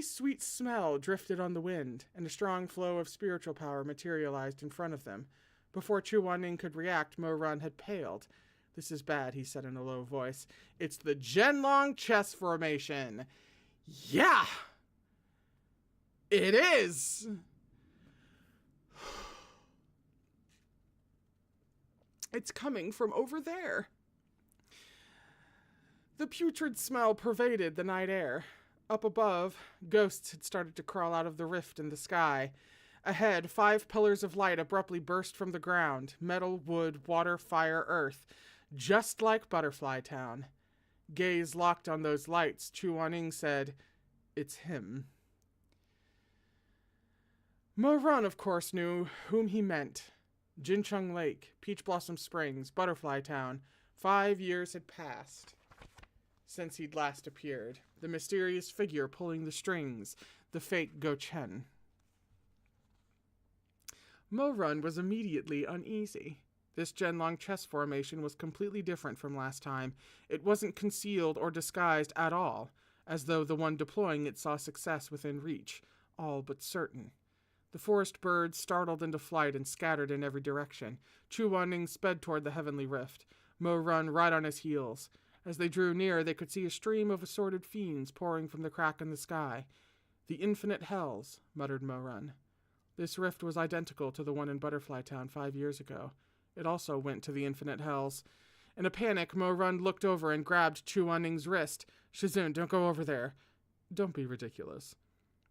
sweet smell drifted on the wind, and a strong flow of spiritual power materialized in front of them. Before Chu Wanning could react, Mo Run had paled. This is bad, he said in a low voice. It's the Zhenlong chess formation. Yeah! It is! It's coming from over there. The putrid smell pervaded the night air. Up above, ghosts had started to crawl out of the rift in the sky. Ahead, 5 pillars of light abruptly burst from the ground. Metal, wood, water, fire, earth. Just like Butterfly Town. Gaze locked on those lights, Chu Wanning said, It's him. Mo Run, of course, knew whom he meant. Jincheng Lake, Peach Blossom Springs, Butterfly Town. 5 years had passed since he'd last appeared. The mysterious figure pulling the strings, the fake Go Chen. Mo Run was immediately uneasy. This Zhenlong chess formation was completely different from last time. It wasn't concealed or disguised at all, as though the one deploying it saw success within reach, all but certain. The forest birds startled into flight and scattered in every direction. Chu Wanning sped toward the heavenly rift, Mo Run right on his heels. As they drew near, they could see a stream of assorted fiends pouring from the crack in the sky. The infinite hells, muttered Mo Run. This rift was identical to the one in Butterfly Town 5 years ago. It also went to the infinite hells. In a panic, Mo Run looked over and grabbed Chu Wanning's wrist. Shizun, don't go over there. Don't be ridiculous.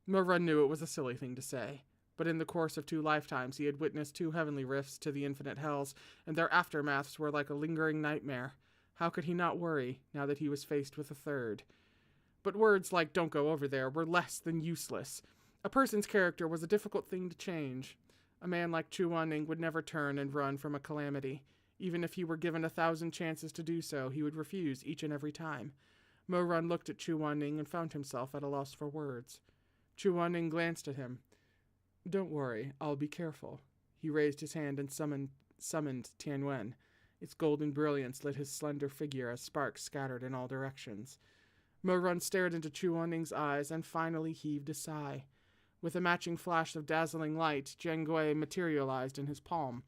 Mo Run knew it was a silly thing to say. But in the course of 2 lifetimes, he had witnessed 2 heavenly rifts to the infinite hells, and their aftermaths were like a lingering nightmare. How could he not worry, now that he was faced with a 3rd? But words like don't go over there were less than useless. A person's character was a difficult thing to change. A man like Chu Wanning would never turn and run from a calamity. Even if he were given 1,000 chances to do so, he would refuse each and every time. Mo Run looked at Chu Wanning and found himself at a loss for words. Chu Wanning glanced at him. "Don't worry, I'll be careful." He raised his hand and summoned Tian Wen. Its golden brilliance lit his slender figure as sparks scattered in all directions. Mo Run stared into Chu Wanning's eyes and finally heaved a sigh. With a matching flash of dazzling light, Jiang Gui materialized in his palm.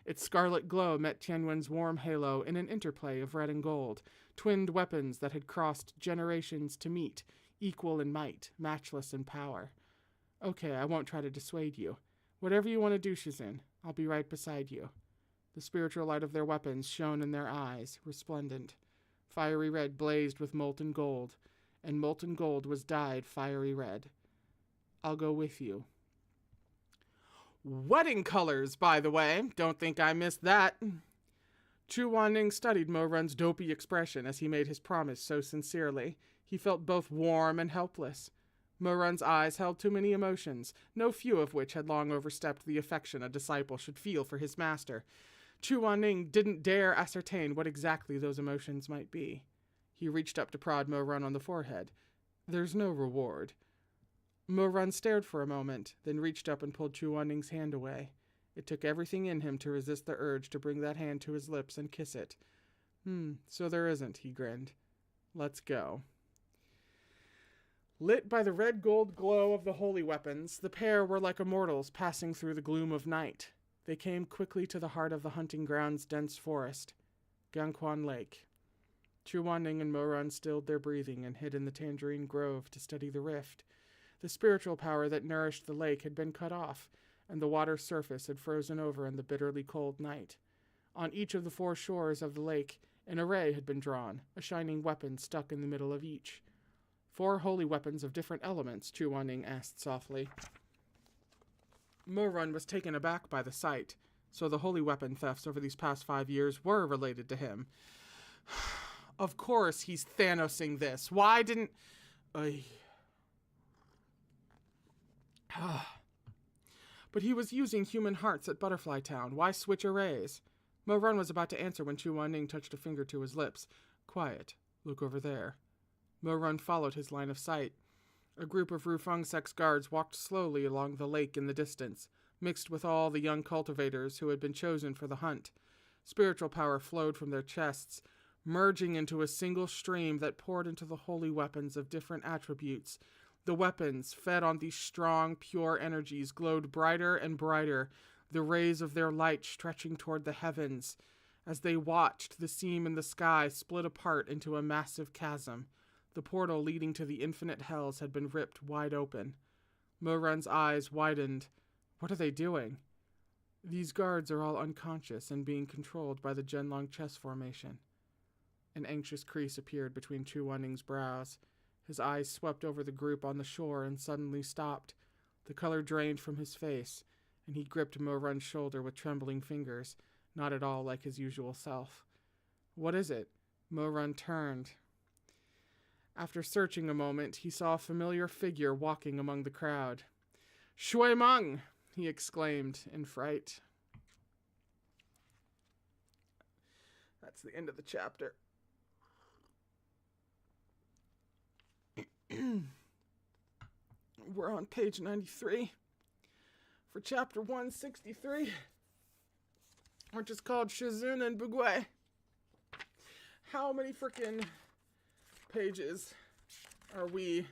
Its scarlet glow met Tian Wen's warm halo in an interplay of red and gold, twinned weapons that had crossed generations to meet, equal in might, matchless in power. "Okay, I won't try to dissuade you. Whatever you want to do, Shizin, I'll be right beside you." The spiritual light of their weapons shone in their eyes, resplendent. Fiery red blazed with molten gold, and molten gold was dyed fiery red. "I'll go with you." Wedding colors, by the way. Don't think I missed that. Chu Wanning studied Mo Run's dopey expression as he made his promise so sincerely. He felt both warm and helpless. Mo Run's eyes held too many emotions, no few of which had long overstepped the affection a disciple should feel for his master. Chu Wanning didn't dare ascertain what exactly those emotions might be. He reached up to prod Mo Run on the forehead. "There's no reward." Mo Run stared for a moment, then reached up and pulled Chu Wanning's hand away. It took everything in him to resist the urge to bring that hand to his lips and kiss it. So there isn't," he grinned. "Let's go." Lit by the red-gold glow of the holy weapons, the pair were like immortals passing through the gloom of night. They came quickly to the heart of the hunting ground's dense forest, Gangquan Lake. Chu Wanning and Mo Run stilled their breathing and hid in the tangerine grove to study the rift. The spiritual power that nourished the lake had been cut off, and the water's surface had frozen over in the bitterly cold night. On each of the 4 shores of the lake, an array had been drawn, a shining weapon stuck in the middle of each. 4 holy weapons of different elements, Chu Wanning asked softly. Mo Run was taken aback by the sight, so the holy weapon thefts over these past 5 years were related to him. Of course he's Thanosing this. Why didn't... But he was using human hearts at Butterfly Town. Why switch arrays? Mo Run was about to answer when Chu Wanning touched a finger to his lips. "Quiet. Look over there." Mo Run followed his line of sight. A group of Ru Fengsek's guards walked slowly along the lake in the distance, mixed with all the young cultivators who had been chosen for the hunt. Spiritual power flowed from their chests, merging into a single stream that poured into the holy weapons of different attributes. The weapons, fed on these strong, pure energies, glowed brighter and brighter, the rays of their light stretching toward the heavens. As they watched, the seam in the sky split apart into a massive chasm. The portal leading to the infinite hells had been ripped wide open. Mo Run's eyes widened. What are they doing? These guards are all unconscious and being controlled by the Zhenlong chess formation. An anxious crease appeared between Chu Wanning's brows. His eyes swept over the group on the shore and suddenly stopped. The color drained from his face, and he gripped Mo Run's shoulder with trembling fingers, not at all like his usual self. "What is it?" Mo Run turned. After searching a moment, he saw a familiar figure walking among the crowd. "Shui Meng!" he exclaimed in fright. That's the end of the chapter. We're on page 93 for chapter 163, which is called Shizun and Bugui. How many freaking pages are we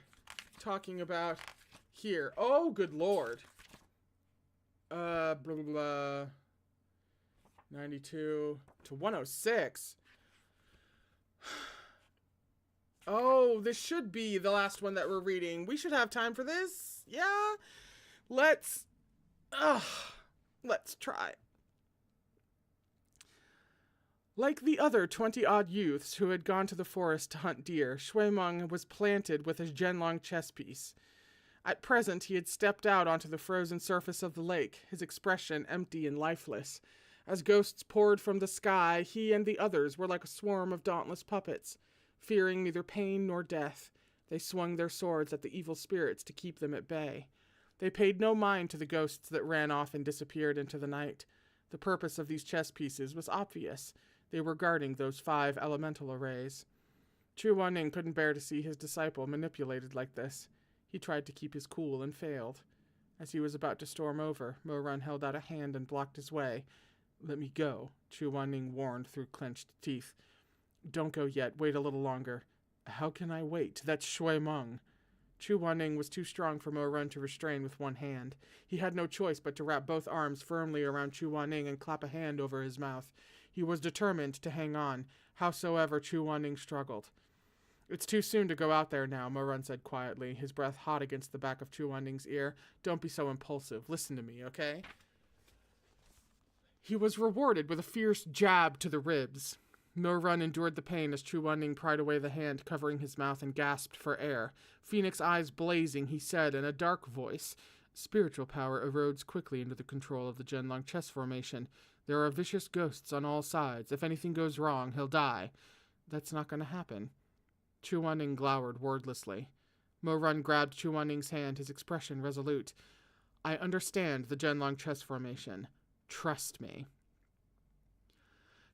talking about here? Oh, good lord. Blah, blah, blah. 92 to 106. Oh, this should be the last one that we're reading. We should have time for this. Yeah? Let's try. Like the other 20-odd youths who had gone to the forest to hunt deer, Shui Meng was planted with his Zhenlong chess piece. At present, he had stepped out onto the frozen surface of the lake, his expression empty and lifeless. As ghosts poured from the sky, he and the others were like a swarm of dauntless puppets. Fearing neither pain nor death, they swung their swords at the evil spirits to keep them at bay. They paid no mind to the ghosts that ran off and disappeared into the night. The purpose of these chess pieces was obvious. They were guarding those 5 elemental arrays. Chu Wanning couldn't bear to see his disciple manipulated like this. He tried to keep his cool and failed. As he was about to storm over, Mo Run held out a hand and blocked his way. "Let me go," Chu Wanning warned through clenched teeth. "Don't go yet. Wait a little longer." "How can I wait? That's Shui Meng." Chu Wanning was too strong for Mo Run to restrain with one hand. He had no choice but to wrap both arms firmly around Chu Wanning and clap a hand over his mouth. He was determined to hang on, howsoever Chu Wanning struggled. "It's too soon to go out there now," Mo Run said quietly, his breath hot against the back of Chu Wanning's ear. "Don't be so impulsive. Listen to me, okay?" He was rewarded with a fierce jab to the ribs. Mo Run endured the pain as Chu Wanning pried away the hand covering his mouth and gasped for air. Phoenix eyes blazing, he said in a dark voice, "Spiritual power erodes quickly into the control of the Zhenlong chess formation. There are vicious ghosts on all sides. If anything goes wrong, he'll die." "That's not going to happen." Chu Wanning glowered wordlessly. Mo Run grabbed Chu Wanning's hand, his expression resolute. "I understand the Zhenlong chess formation. Trust me."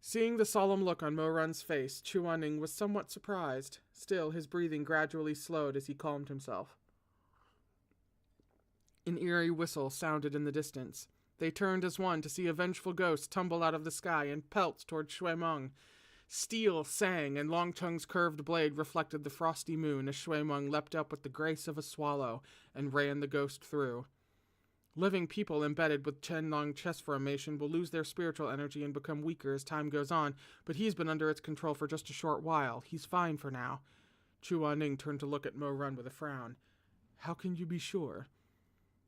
Seeing the solemn look on Mo Run's face, Chu Wanning was somewhat surprised. Still, his breathing gradually slowed as he calmed himself. An eerie whistle sounded in the distance. They turned as one to see a vengeful ghost tumble out of the sky and pelt toward Shui Meng. Steel sang, and Long Cheng's curved blade reflected the frosty moon as Shui Meng leapt up with the grace of a swallow and ran the ghost through. Living people embedded with Zhenlong chess formation will lose their spiritual energy and become weaker as time goes on, but he's been under its control for just a short while. He's fine for now. Chu Wanning turned to look at Mo Run with a frown. "How can you be sure?"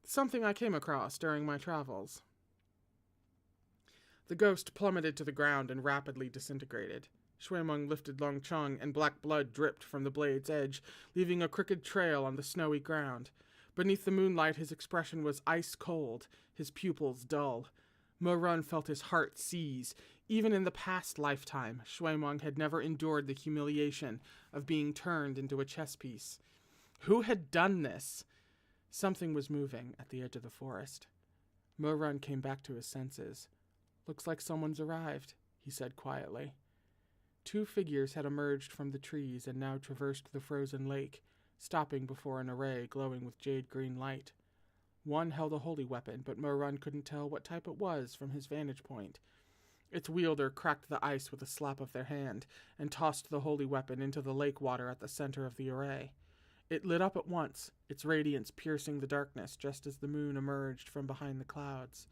"Something I came across during my travels." The ghost plummeted to the ground and rapidly disintegrated. Shui Meng lifted Long Cheng, and black blood dripped from the blade's edge, leaving a crooked trail on the snowy ground. Beneath the moonlight, his expression was ice cold, his pupils dull. Mo Run felt his heart seize. Even in the past lifetime, Shui Meng had never endured the humiliation of being turned into a chess piece. Who had done this? Something was moving at the edge of the forest. Mo Run came back to his senses. "Looks like someone's arrived," he said quietly. 2 figures had emerged from the trees and now traversed the frozen lake, stopping before an array glowing with jade-green light. One held a holy weapon, but Mo Run couldn't tell what type it was from his vantage point. Its wielder cracked the ice with a slap of their hand and tossed the holy weapon into the lake water at the center of the array. It lit up at once, its radiance piercing the darkness just as the moon emerged from behind the clouds.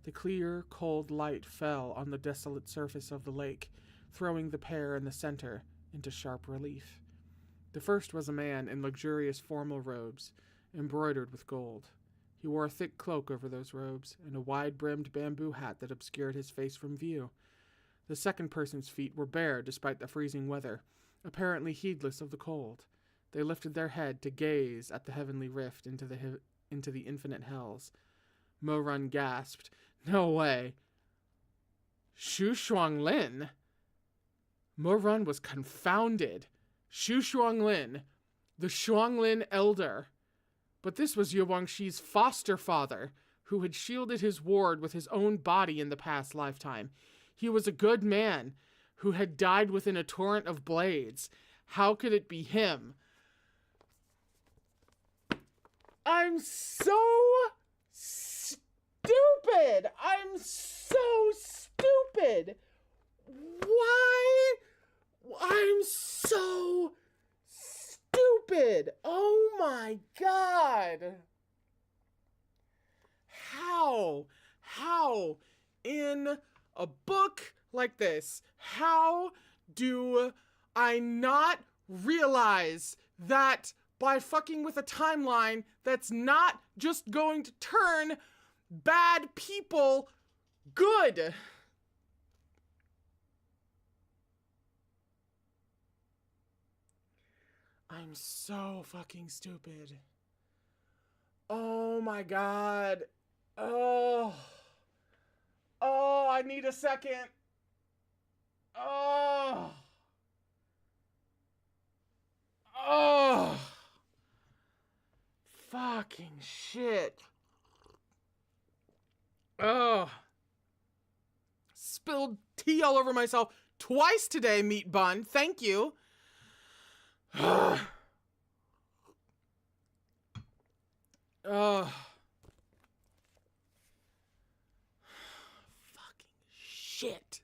The clear, cold light fell on the desolate surface of the lake, throwing the pair in the center into sharp relief. The first was a man in luxurious formal robes, embroidered with gold. He wore a thick cloak over those robes, and a wide-brimmed bamboo hat that obscured his face from view. The second person's feet were bare despite the freezing weather, apparently heedless of the cold. They lifted their head to gaze at the heavenly rift into the infinite hells. Mo Run gasped. "No way!" "Shu Shuanglin?" Mo Run was confounded. Shu Shuanglin, the Shuanglin elder. But this was Yu Guangxi's foster father, who had shielded his ward with his own body in the past lifetime. He was a good man who had died within a torrent of blades. How could it be him? I'm so stupid! I'm so stupid! Why? I'm so stupid! Oh my god! How in a book like this, how do I not realize that by fucking with a timeline that's not just going to turn bad people good? I'm so fucking stupid. Oh my god. Oh, I need a second. Oh. Fucking shit. Oh. Spilled tea all over myself twice today, meat bun. Thank you. Oh. Fucking shit.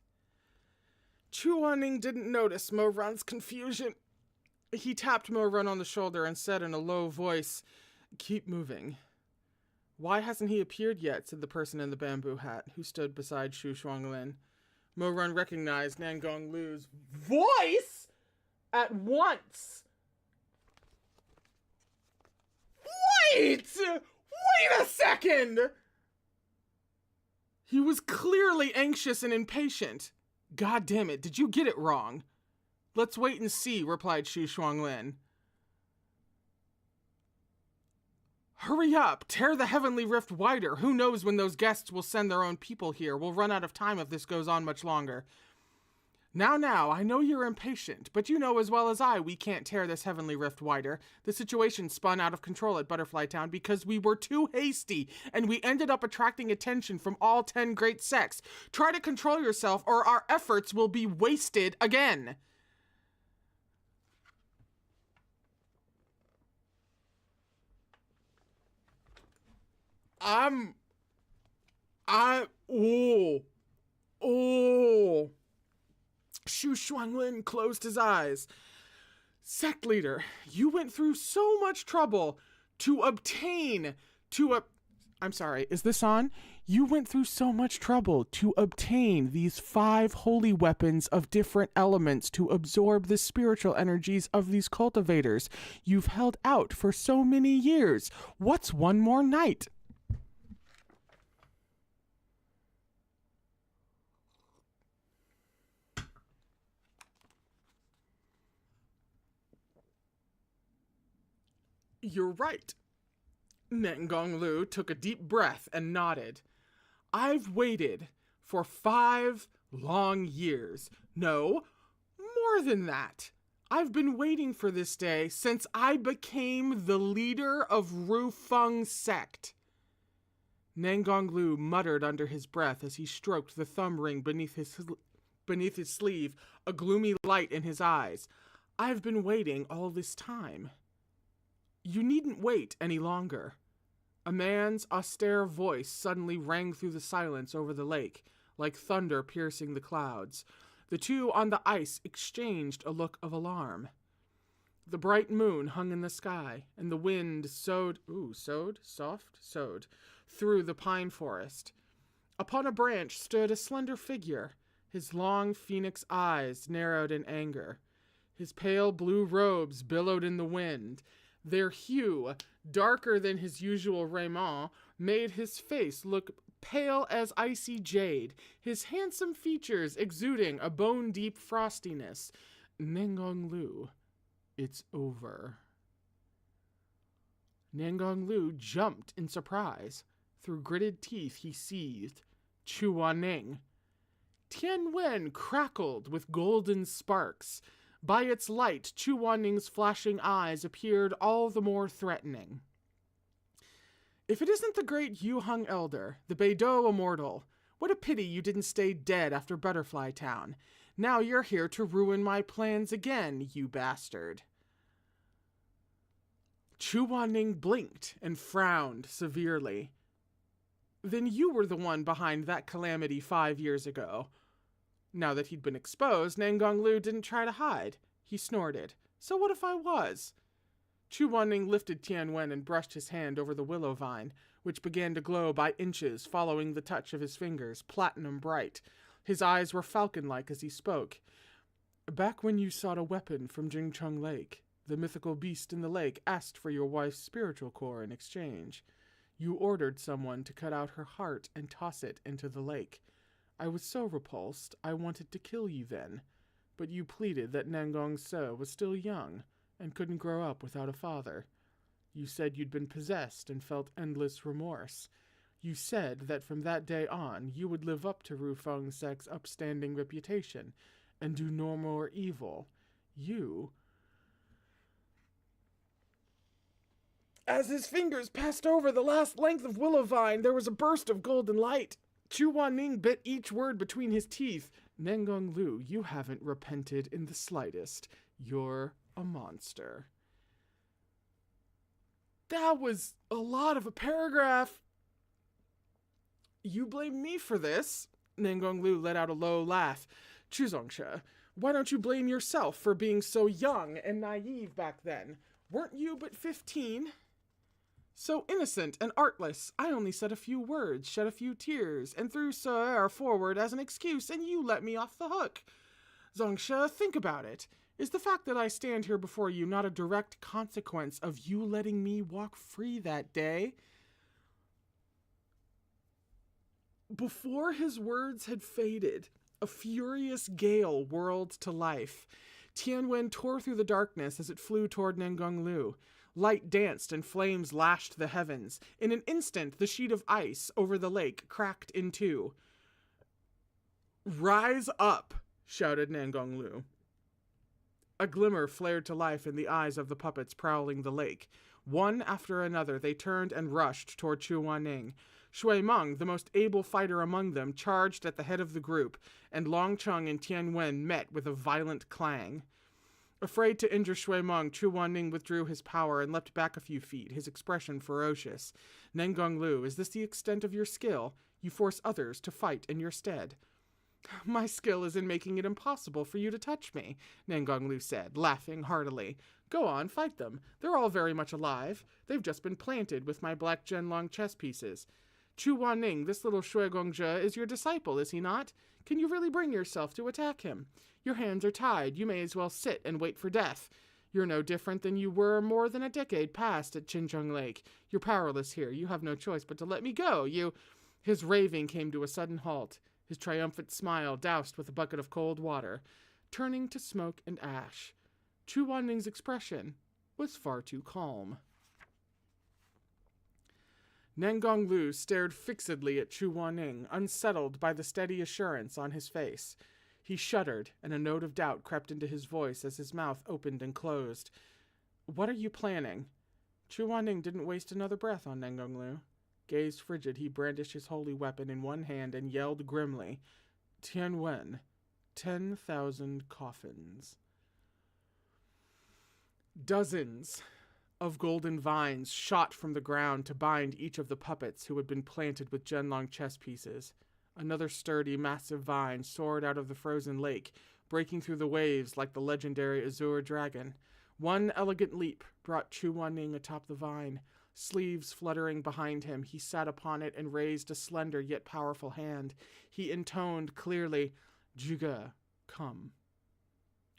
Chuaning didn't notice Mo-Run's confusion. He tapped Mo-Run on the shoulder and said in a low voice, "Keep moving." "Why hasn't he appeared yet?" said the person in the bamboo hat, who stood beside Shu Shuanglin. Mo-Run recognized Nangong Lu's voice at once. Wait a second! He was clearly anxious and impatient. "God damn it, did you get it wrong?" "Let's wait and see," replied Shu Shuanglin. "Hurry up! Tear the heavenly rift wider! Who knows when those guests will send their own people here? We'll run out of time if this goes on much longer." Now, I know you're impatient, but you know as well as I we can't tear this heavenly rift wider. The situation spun out of control at Butterfly Town because we were too hasty, and we ended up attracting attention from all 10 great sects. Try to control yourself, or our efforts will be wasted again. Shu Shuanglin closed his eyes. "Sect leader, you went through so much trouble to obtain, I'm sorry, is this on? You went through so much trouble to obtain these 5 holy weapons of different elements to absorb the spiritual energies of these cultivators. You've held out for so many years. What's one more night?" "You're right." Nangong Lu took a deep breath and nodded. "I've waited for 5 long years. No, more than that. I've been waiting for this day since I became the leader of Rufeng's sect." Nangong Lu muttered under his breath as he stroked the thumb ring beneath his sleeve, a gloomy light in his eyes. "I've been waiting all this time." "You needn't wait any longer." A man's austere voice suddenly rang through the silence over the lake, like thunder piercing the clouds. The two on the ice exchanged a look of alarm. The bright moon hung in the sky, and the wind sowed through the pine forest. Upon a branch stood a slender figure, his long phoenix eyes narrowed in anger. His pale blue robes billowed in the wind. Their hue, darker than his usual raiment, made his face look pale as icy jade, his handsome features exuding a bone-deep frostiness. "Nangong Lu, it's over." Nangong Lu jumped in surprise. Through gritted teeth he seethed. Chuaning. Tian Wen crackled with golden sparks. By its light, Chuaning's flashing eyes appeared all the more threatening. "If it isn't the great Yu Hung Elder, the Beidou Immortal, what a pity you didn't stay dead after Butterfly Town. Now you're here to ruin my plans again, you bastard." Chuaning blinked and frowned severely. "Then you were the one behind that calamity 5 years ago." Now that he'd been exposed, Nangong Lu didn't try to hide. He snorted. "So what if I was?" Chuaning lifted Tian Wen and brushed his hand over the willow vine, which began to glow by inches following the touch of his fingers, platinum bright. His eyes were falcon-like as he spoke. "Back when you sought a weapon from Jingcheng Lake, the mythical beast in the lake asked for your wife's spiritual core in exchange. You ordered someone to cut out her heart and toss it into the lake. I was so repulsed, I wanted to kill you then. But you pleaded that Nangong Se was still young and couldn't grow up without a father. You said you'd been possessed and felt endless remorse. You said that from that day on, you would live up to Rufeng Sec's upstanding reputation and do no more evil. You..." As his fingers passed over the last length of willow vine, there was a burst of golden light. Chu Wanning bit each word between his teeth. Nengong Lu, you haven't repented in the slightest. You're a monster. That was a lot of a paragraph. You blame me for this? Nengong Lu let out a low laugh. Chu Zongshe, why don't you blame yourself for being so young and naive back then? Weren't you but 15? So innocent and artless, I only said a few words, shed a few tears, and threw Sir forward as an excuse, and you let me off the hook. Zongshe, think about it. Is the fact that I stand here before you not a direct consequence of you letting me walk free that day? Before his words had faded, a furious gale whirled to life. Tianwen tore through the darkness as it flew toward Nengong Lu. Light danced and flames lashed the heavens. In an instant, the sheet of ice over the lake cracked in two. Rise up, shouted Nengong Lu. A glimmer flared to life in the eyes of the puppets prowling the lake. One after another, they turned and rushed toward Chu Wanning. Shui Meng, the most able fighter among them, charged at the head of the group, and Long Cheng and Tian Wen met with a violent clang. Afraid to injure Shui Meng, Chu Wanning withdrew his power and leapt back a few feet, his expression ferocious. Nengong Lu, is this the extent of your skill? You force others to fight in your stead. My skill is in making it impossible for you to touch me, Nengong Lu said, laughing heartily. Go on, fight them. They're all very much alive. They've just been planted with my black Zhenlong chess pieces. Chu Wanning, this little Shui Gongzhe is your disciple, is he not? Can you really bring yourself to attack him? Your hands are tied. You may as well sit and wait for death. You're no different than you were more than a decade past at Qinzheng Lake. You're powerless here. You have no choice but to let me go. His raving came to a sudden halt, his triumphant smile doused with a bucket of cold water, turning to smoke and ash. Chu Wanning's expression was far too calm. Nengong Lu stared fixedly at Chu Wanning, unsettled by the steady assurance on his face. He shuddered, and a note of doubt crept into his voice as his mouth opened and closed. What are you planning? Chu Wanning didn't waste another breath on Nengong Lu. Gazed frigid, he brandished his holy weapon in one hand and yelled grimly, Tian Wen, 10,000 coffins. Dozens of golden vines shot from the ground to bind each of the puppets who had been planted with Zhenlong chess pieces. Another sturdy, massive vine soared out of the frozen lake, breaking through the waves like the legendary azure dragon. One elegant leap brought Chu Wanning atop the vine. Sleeves fluttering behind him, he sat upon it and raised a slender yet powerful hand. He intoned clearly, Zhuge, come.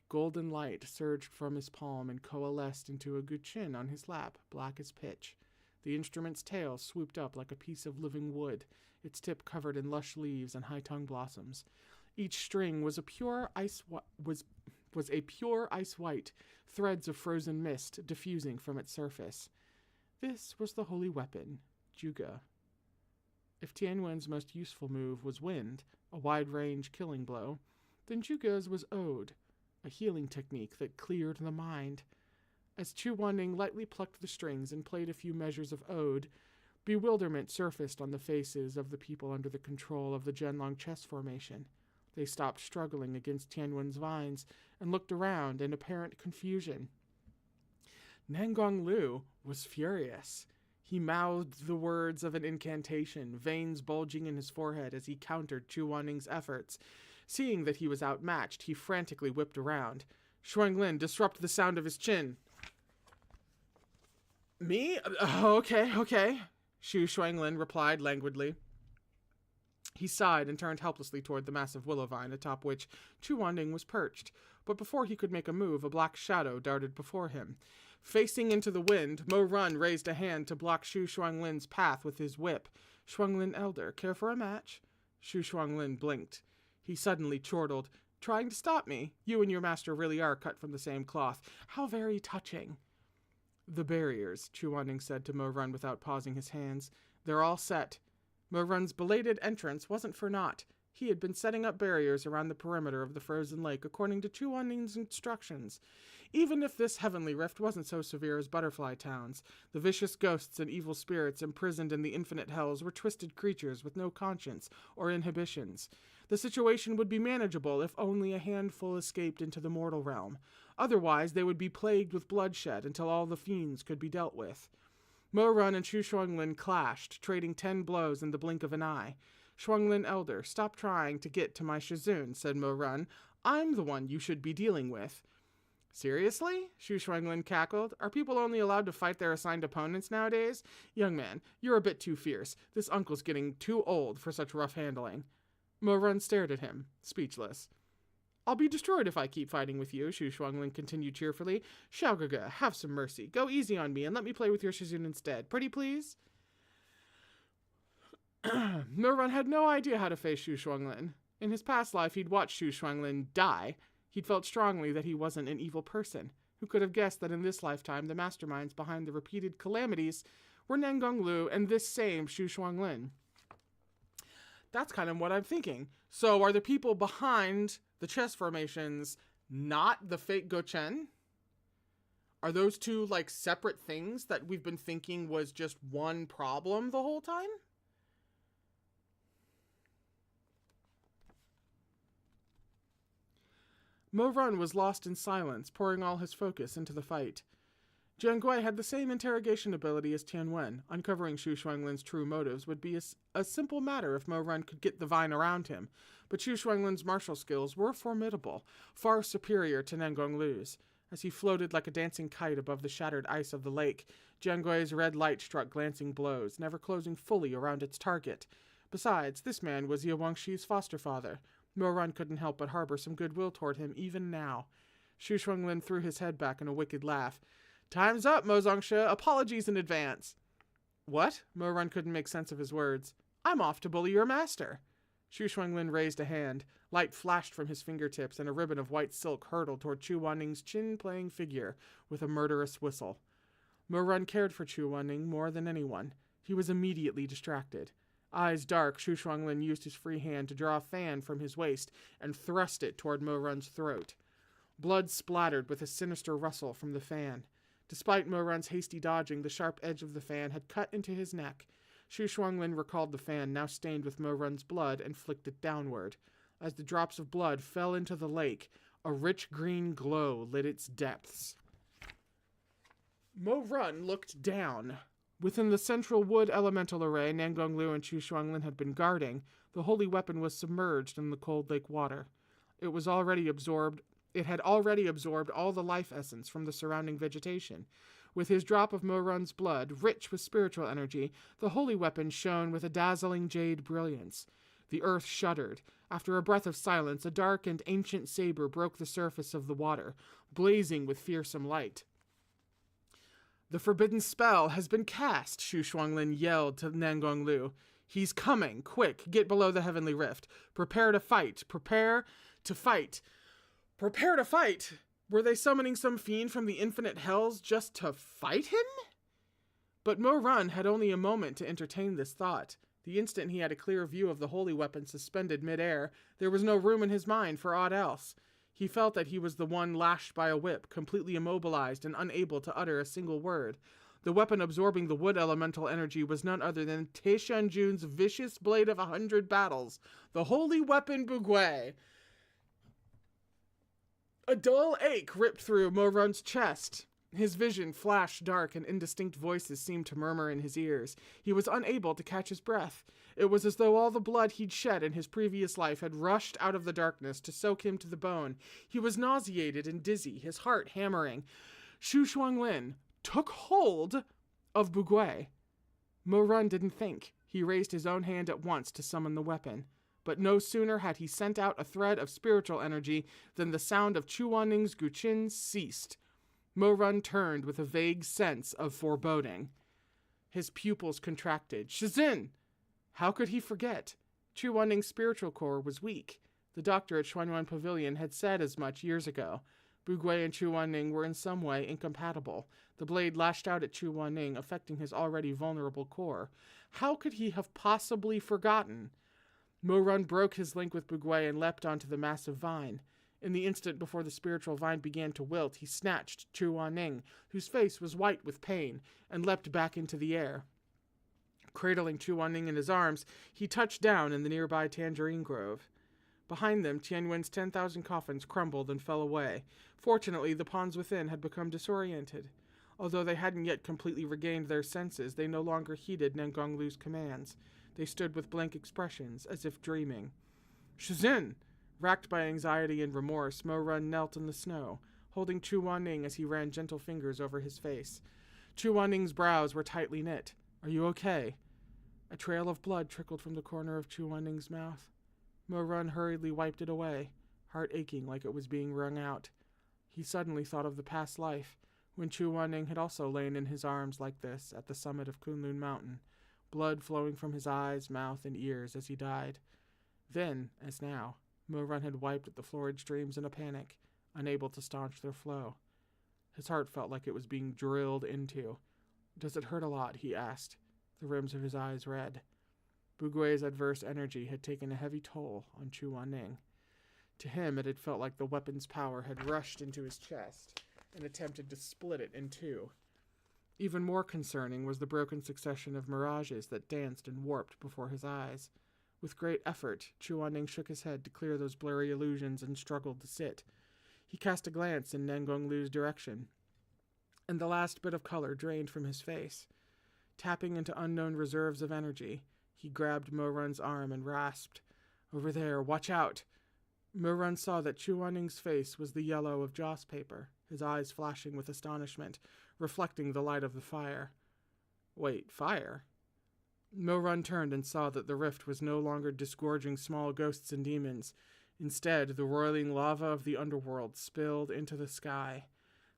Golden light surged from his palm and coalesced into a guqin on his lap, black as pitch. The instrument's tail swooped up like a piece of living wood, its tip covered in lush leaves and high-tongue blossoms. Each string was a pure ice white, threads of frozen mist diffusing from its surface. This was the holy weapon, Zhuge. If Tianwen's most useful move was wind, a wide-range killing blow, then Zhuge's was ode, a healing technique that cleared the mind. As Chu Wanning lightly plucked the strings and played a few measures of ode, bewilderment surfaced on the faces of the people under the control of the Zhenlong chess formation. They stopped struggling against Tianwen's vines and looked around in apparent confusion. Nengong Lu was furious. He mouthed the words of an incantation, veins bulging in his forehead as he countered Chu Wanning's efforts. Seeing that he was outmatched, he frantically whipped around. Shuanglin disrupted the sound of his chin. Me? Okay. Shu Shuanglin replied languidly. He sighed and turned helplessly toward the massive willow vine atop which Chu Wanning was perched. But before he could make a move, a black shadow darted before him. Facing into the wind, Mo Run raised a hand to block Shu Shuanglin's path with his whip. Shuanglin Elder, care for a match? Shu Shuanglin blinked. He suddenly chortled, trying to stop me. You and your master really are cut from the same cloth. How very touching. The barriers, Chu Wanning said to Mo Run without pausing his hands. They're all set. Mo Run's belated entrance wasn't for naught. He had been setting up barriers around the perimeter of the frozen lake according to Chu Wanning's instructions. Even if this heavenly rift wasn't so severe as Butterfly Town's, the vicious ghosts and evil spirits imprisoned in the infinite hells were twisted creatures with no conscience or inhibitions. The situation would be manageable if only a handful escaped into the mortal realm. Otherwise, they would be plagued with bloodshed until all the fiends could be dealt with. Mo Run and Shu Shuanglin clashed, trading 10 blows in the blink of an eye. Shuanglin Elder, stop trying to get to my Shizun, said Mo Run. I'm the one you should be dealing with. Seriously? Shu Shuanglin cackled. Are people only allowed to fight their assigned opponents nowadays? Young man, you're a bit too fierce. This uncle's getting too old for such rough handling. Mo Run stared at him, speechless. I'll be destroyed if I keep fighting with you, Shu Shuanglin continued cheerfully. Xiaogaga, have some mercy. Go easy on me and let me play with your Shizun instead. Pretty please? Mo Run had no idea how to face Shu Shuanglin. In his past life, he'd watched Shu Shuanglin die. He'd felt strongly that he wasn't an evil person. Who could have guessed that in this lifetime, the masterminds behind the repeated calamities were Nangong Lu and this same Shu Shuanglin? That's kind of what I'm thinking. So are the people behind the chess formations not the fake Gochen? Are those two like separate things that we've been thinking was just one problem the whole time? Mo Run was lost in silence, pouring all his focus into the fight. Jiang Gui had the same interrogation ability as Tian Wen. Uncovering Shu Shuanglin's true motives would be a simple matter if Mo Run could get the vine around him, but Shu Shuanglin's martial skills were formidable, far superior to Nangong Lu's. As he floated like a dancing kite above the shattered ice of the lake, Jiang Gui's red light struck glancing blows, never closing fully around its target. Besides, this man was Ye Wangshi's foster father. Mo Run couldn't help but harbor some goodwill toward him even now. Shu Shuanglin threw his head back in a wicked laugh. Time's up, Mo Zongsha. Apologies in advance. What? Mo Run couldn't make sense of his words. I'm off to bully your master. Shu Shuanglin raised a hand. Light flashed from his fingertips, and a ribbon of white silk hurtled toward Chu Wanning's chin-playing figure with a murderous whistle. Mo Run cared for Chu Wanning more than anyone. He was immediately distracted. Eyes dark, Shu Shuanglin used his free hand to draw a fan from his waist and thrust it toward Mo Run's throat. Blood splattered with a sinister rustle from the fan. Despite Mo Run's hasty dodging, the sharp edge of the fan had cut into his neck. Shu Shuanglin recalled the fan, now stained with Mo Run's blood, and flicked it downward. As the drops of blood fell into the lake, a rich green glow lit its depths. Mo Run looked down. Within the central wood elemental array Nangong Lu and Shu Shuanglin had been guarding, the holy weapon was submerged in the cold lake water. It had already absorbed all the life essence from the surrounding vegetation. With his drop of Mo Run's blood, rich with spiritual energy, the holy weapon shone with a dazzling jade brilliance. The earth shuddered. After a breath of silence, a dark and ancient saber broke the surface of the water, blazing with fearsome light. The forbidden spell has been cast, Shu Shuanglin yelled to Nangong Lu. He's coming. Quick, get below the heavenly rift. Prepare to fight. Prepare to fight. Prepare to fight? Were they summoning some fiend from the infinite hells just to fight him? But Mo Run had only a moment to entertain this thought. The instant he had a clear view of the holy weapon suspended mid-air, there was no room in his mind for aught else. He felt that he was the one lashed by a whip, completely immobilized and unable to utter a single word. The weapon absorbing the wood elemental energy was none other than Te Shanjun's vicious blade of 100 battles, the holy weapon Bugui. A dull ache ripped through Mo Run's chest. His vision flashed dark and indistinct voices seemed to murmur in his ears. He was unable to catch his breath. It was as though all the blood he'd shed in his previous life had rushed out of the darkness to soak him to the bone. He was nauseated and dizzy, his heart hammering. Shu Shuanglin took hold of Bugui. Mo Run didn't think. He raised his own hand at once to summon the weapon. But no sooner had he sent out a thread of spiritual energy than the sound of Chu Wanning's Guqin ceased. Mo Run turned with a vague sense of foreboding. His pupils contracted. Shizin! How could he forget? Chu Wanning's spiritual core was weak. The doctor at Xuanyuan Pavilion had said as much years ago. Bugui and Chu Wanning were in some way incompatible. The blade lashed out at Chu Wanning, affecting his already vulnerable core. How could he have possibly forgotten? Mo Run broke his link with Bugui and leapt onto the massive vine. In the instant before the spiritual vine began to wilt, he snatched Chu Wanning, whose face was white with pain, and leapt back into the air. Cradling Chu Wanning in his arms, he touched down in the nearby tangerine grove. Behind them, Tianyuan's 10,000 coffins crumbled and fell away. Fortunately, the pawns within had become disoriented. Although they hadn't yet completely regained their senses, they no longer heeded Nengonglu's commands. They stood with blank expressions, as if dreaming. Shizin! Racked by anxiety and remorse, Mo Run knelt in the snow, holding Chu Wanning as he ran gentle fingers over his face. Chu Wanning's brows were tightly knit. Are you okay? A trail of blood trickled from the corner of Chu Wanning's mouth. Mo Run hurriedly wiped it away, heart aching like it was being wrung out. He suddenly thought of the past life, when Chu Wanning had also lain in his arms like this at the summit of Kunlun Mountain, blood flowing from his eyes, mouth, and ears as he died. Then, as now, Mo Run had wiped at the florid streams in a panic, unable to staunch their flow. His heart felt like it was being drilled into. Does it hurt a lot? He asked, the rims of his eyes red. Bugui's adverse energy had taken a heavy toll on Chu Wanning. To him, it had felt like the weapon's power had rushed into his chest and attempted to split it in two. Even more concerning was the broken succession of mirages that danced and warped before his eyes. With great effort, Chu Wanning shook his head to clear those blurry illusions and struggled to sit. He cast a glance in Nengonglu's direction, and the last bit of color drained from his face. Tapping into unknown reserves of energy, he grabbed Mo Run's arm and rasped, "Over there, watch out!" Mo Run saw that Chu Wanning's face was the yellow of joss paper, his eyes flashing with astonishment, reflecting the light of the fire. Wait, fire? Mo Run turned and saw that the rift was no longer disgorging small ghosts and demons. Instead, the roiling lava of the underworld spilled into the sky.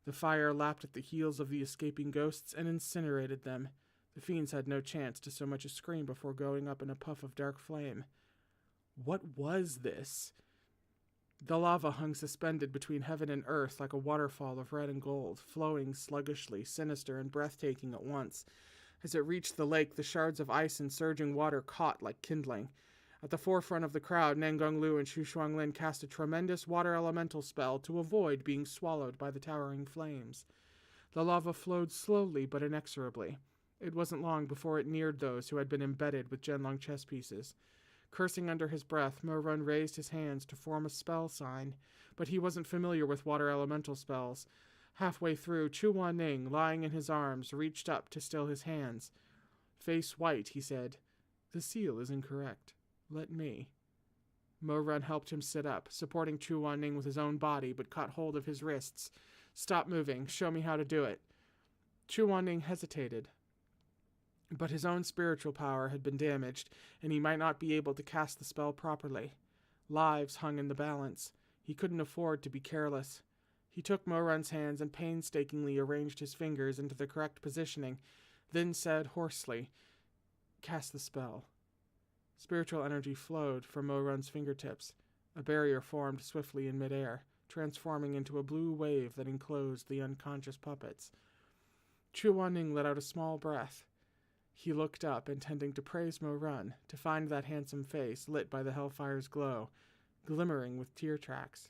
The fire lapped at the heels of the escaping ghosts and incinerated them. The fiends had no chance to so much as scream before going up in a puff of dark flame. What was this? The lava hung suspended between heaven and earth like a waterfall of red and gold, flowing sluggishly, sinister and breathtaking at once. As it reached the lake, the shards of ice and surging water caught like kindling. At the forefront of the crowd, Nengonglu and Xu Shuanglin cast a tremendous water elemental spell to avoid being swallowed by the towering flames. The lava flowed slowly but inexorably. It wasn't long before it neared those who had been embedded with Zhenlong chess pieces. Cursing under his breath, Mo Run raised his hands to form a spell sign, but he wasn't familiar with water elemental spells. Halfway through, Chu Wanning, lying in his arms, reached up to still his hands. Face white, he said, "The seal is incorrect. Let me." Mo Run helped him sit up, supporting Chu Wanning with his own body, but caught hold of his wrists. "Stop moving. Show me how to do it." Chu Wanning hesitated. But his own spiritual power had been damaged, and he might not be able to cast the spell properly. Lives hung in the balance. He couldn't afford to be careless. He took Mo Run's hands and painstakingly arranged his fingers into the correct positioning, then said hoarsely, "Cast the spell." Spiritual energy flowed from Mo Run's fingertips. A barrier formed swiftly in midair, transforming into a blue wave that enclosed the unconscious puppets. Chu Wanning let out a small breath. He looked up, intending to praise Mo Run, to find that handsome face lit by the hellfire's glow, glimmering with tear tracks.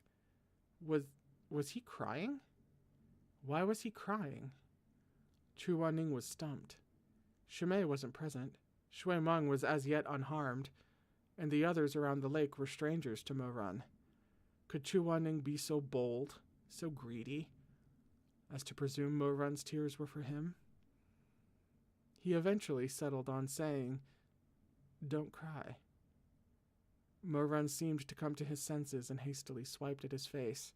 Was he crying? Why was he crying? Chu Wanning was stumped. Shimei wasn't present. Shui Meng was as yet unharmed, and the others around the lake were strangers to Mo Run. Could Chu Wanning be so bold, so greedy, as to presume Mo Run's tears were for him? He eventually settled on saying, "Don't cry." Mo Run seemed to come to his senses and hastily swiped at his face.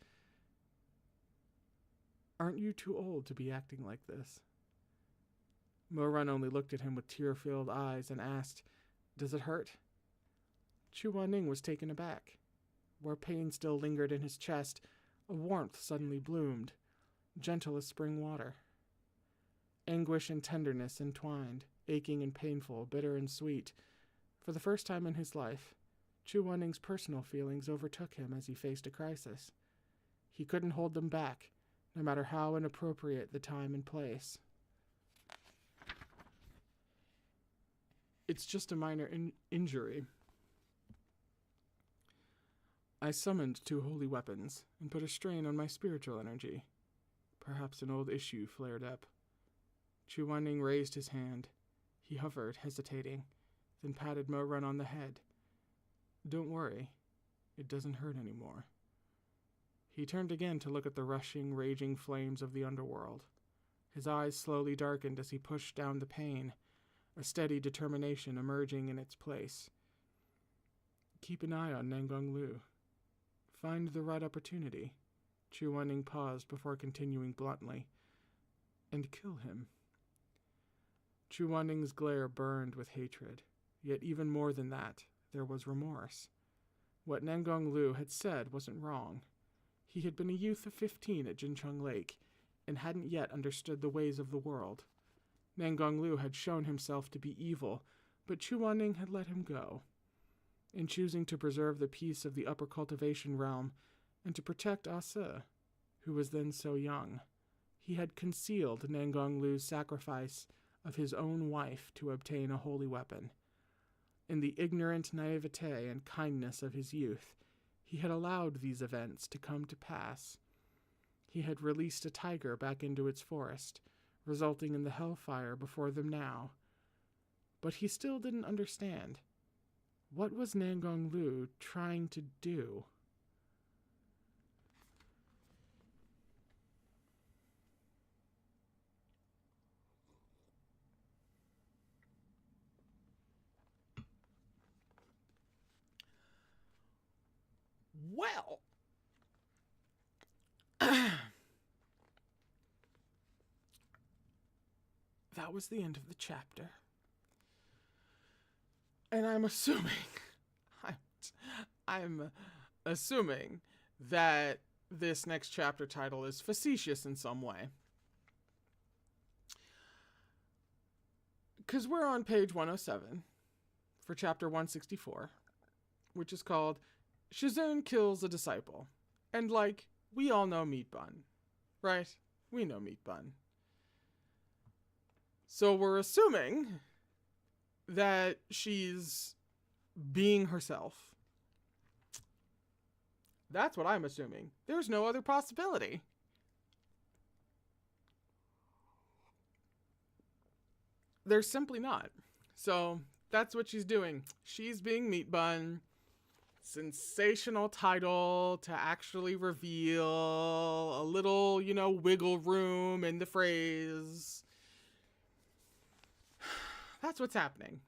"Aren't you too old to be acting like this?" Mo Run only looked at him with tear-filled eyes and asked, "Does it hurt?" Chu Wanning was taken aback. Where pain still lingered in his chest, a warmth suddenly bloomed, gentle as spring water. Anguish and tenderness entwined, aching and painful, bitter and sweet. For the first time in his life, Chu Wanning's personal feelings overtook him as he faced a crisis. He couldn't hold them back, no matter how inappropriate the time and place. "It's just a minor injury." I summoned 2 holy weapons and put a strain on my spiritual energy. Perhaps an old issue flared up. Chu Wanning raised his hand. He hovered, hesitating, then patted Mo Run on the head. Don't worry. It doesn't hurt anymore. He turned again to look at the rushing, raging flames of the underworld. His eyes slowly darkened as he pushed down the pain, a steady determination emerging in its place. Keep an eye on Nangong Lu. Find the right opportunity. Chu Wanning paused before continuing bluntly. And kill him. Chu Wanning's glare burned with hatred, yet even more than that, there was remorse. What Nangong Lu had said wasn't wrong. He had been a youth of 15 at Jincheng Lake, and hadn't yet understood the ways of the world. Nangong Lu had shown himself to be evil, but Chu Wanning had let him go. In choosing to preserve the peace of the upper cultivation realm, and to protect Asa, who was then so young, he had concealed Nangong Lu's sacrifice of his own wife to obtain a holy weapon. In the ignorant naivete and kindness of his youth, he had allowed these events to come to pass. He had released a tiger back into its forest, resulting in the hellfire before them now. But he still didn't understand. What was Nangong Lu trying to do? Well, that was the end of the chapter. And I'm assuming, I'm assuming that this next chapter title is facetious in some way. Because we're on page 107 for chapter 164, which is called Shizune Kills a Disciple. And like, we all know Meat Bun, right? We know Meat Bun. So we're assuming that she's being herself. That's what I'm assuming. There's no other possibility. There's simply not. So that's what she's doing. She's being Meat Bun. Sensational title to actually reveal a little, wiggle room in the phrase. That's what's happening.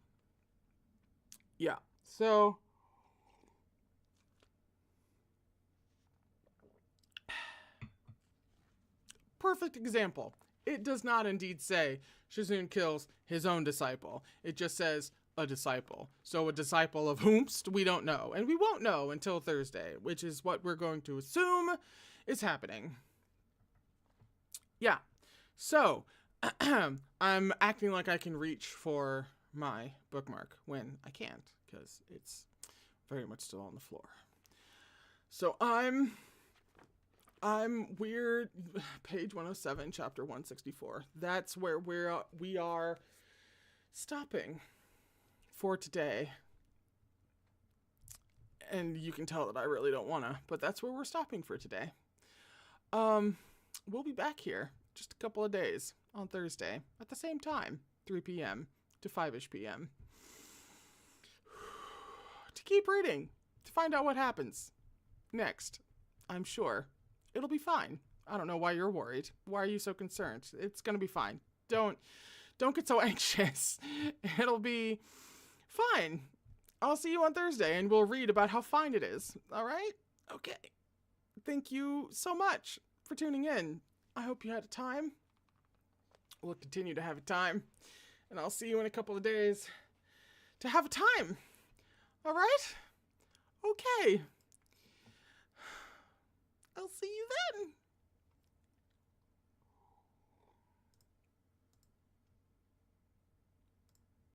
Yeah. So perfect example. It does not indeed say Shizune kills his own disciple. It just says a disciple. So a disciple of whomst, we don't know. And we won't know until Thursday, which is what we're going to assume is happening. Yeah. So I'm acting like I can reach for my bookmark when I can't, because it's very much still on the floor. So I'm weird. Page 107, chapter 164. That's where we are stopping for today. And you can tell that I really don't want to, but that's where we're stopping for today. We'll be back here just a couple of days on Thursday at the same time, 3 p.m. to 5-ish p.m. to keep reading, to find out what happens next. I'm sure it'll be fine. I don't know why you're worried. Why are you so concerned? It's going to be fine. Don't get so anxious. It'll be fine. I'll see you on Thursday and we'll read about how fine it is. All right? Okay. Thank you so much for tuning in. I hope you had a time. We'll continue to have a time. And I'll see you in a couple of days to have a time. All right? Okay. I'll see you then.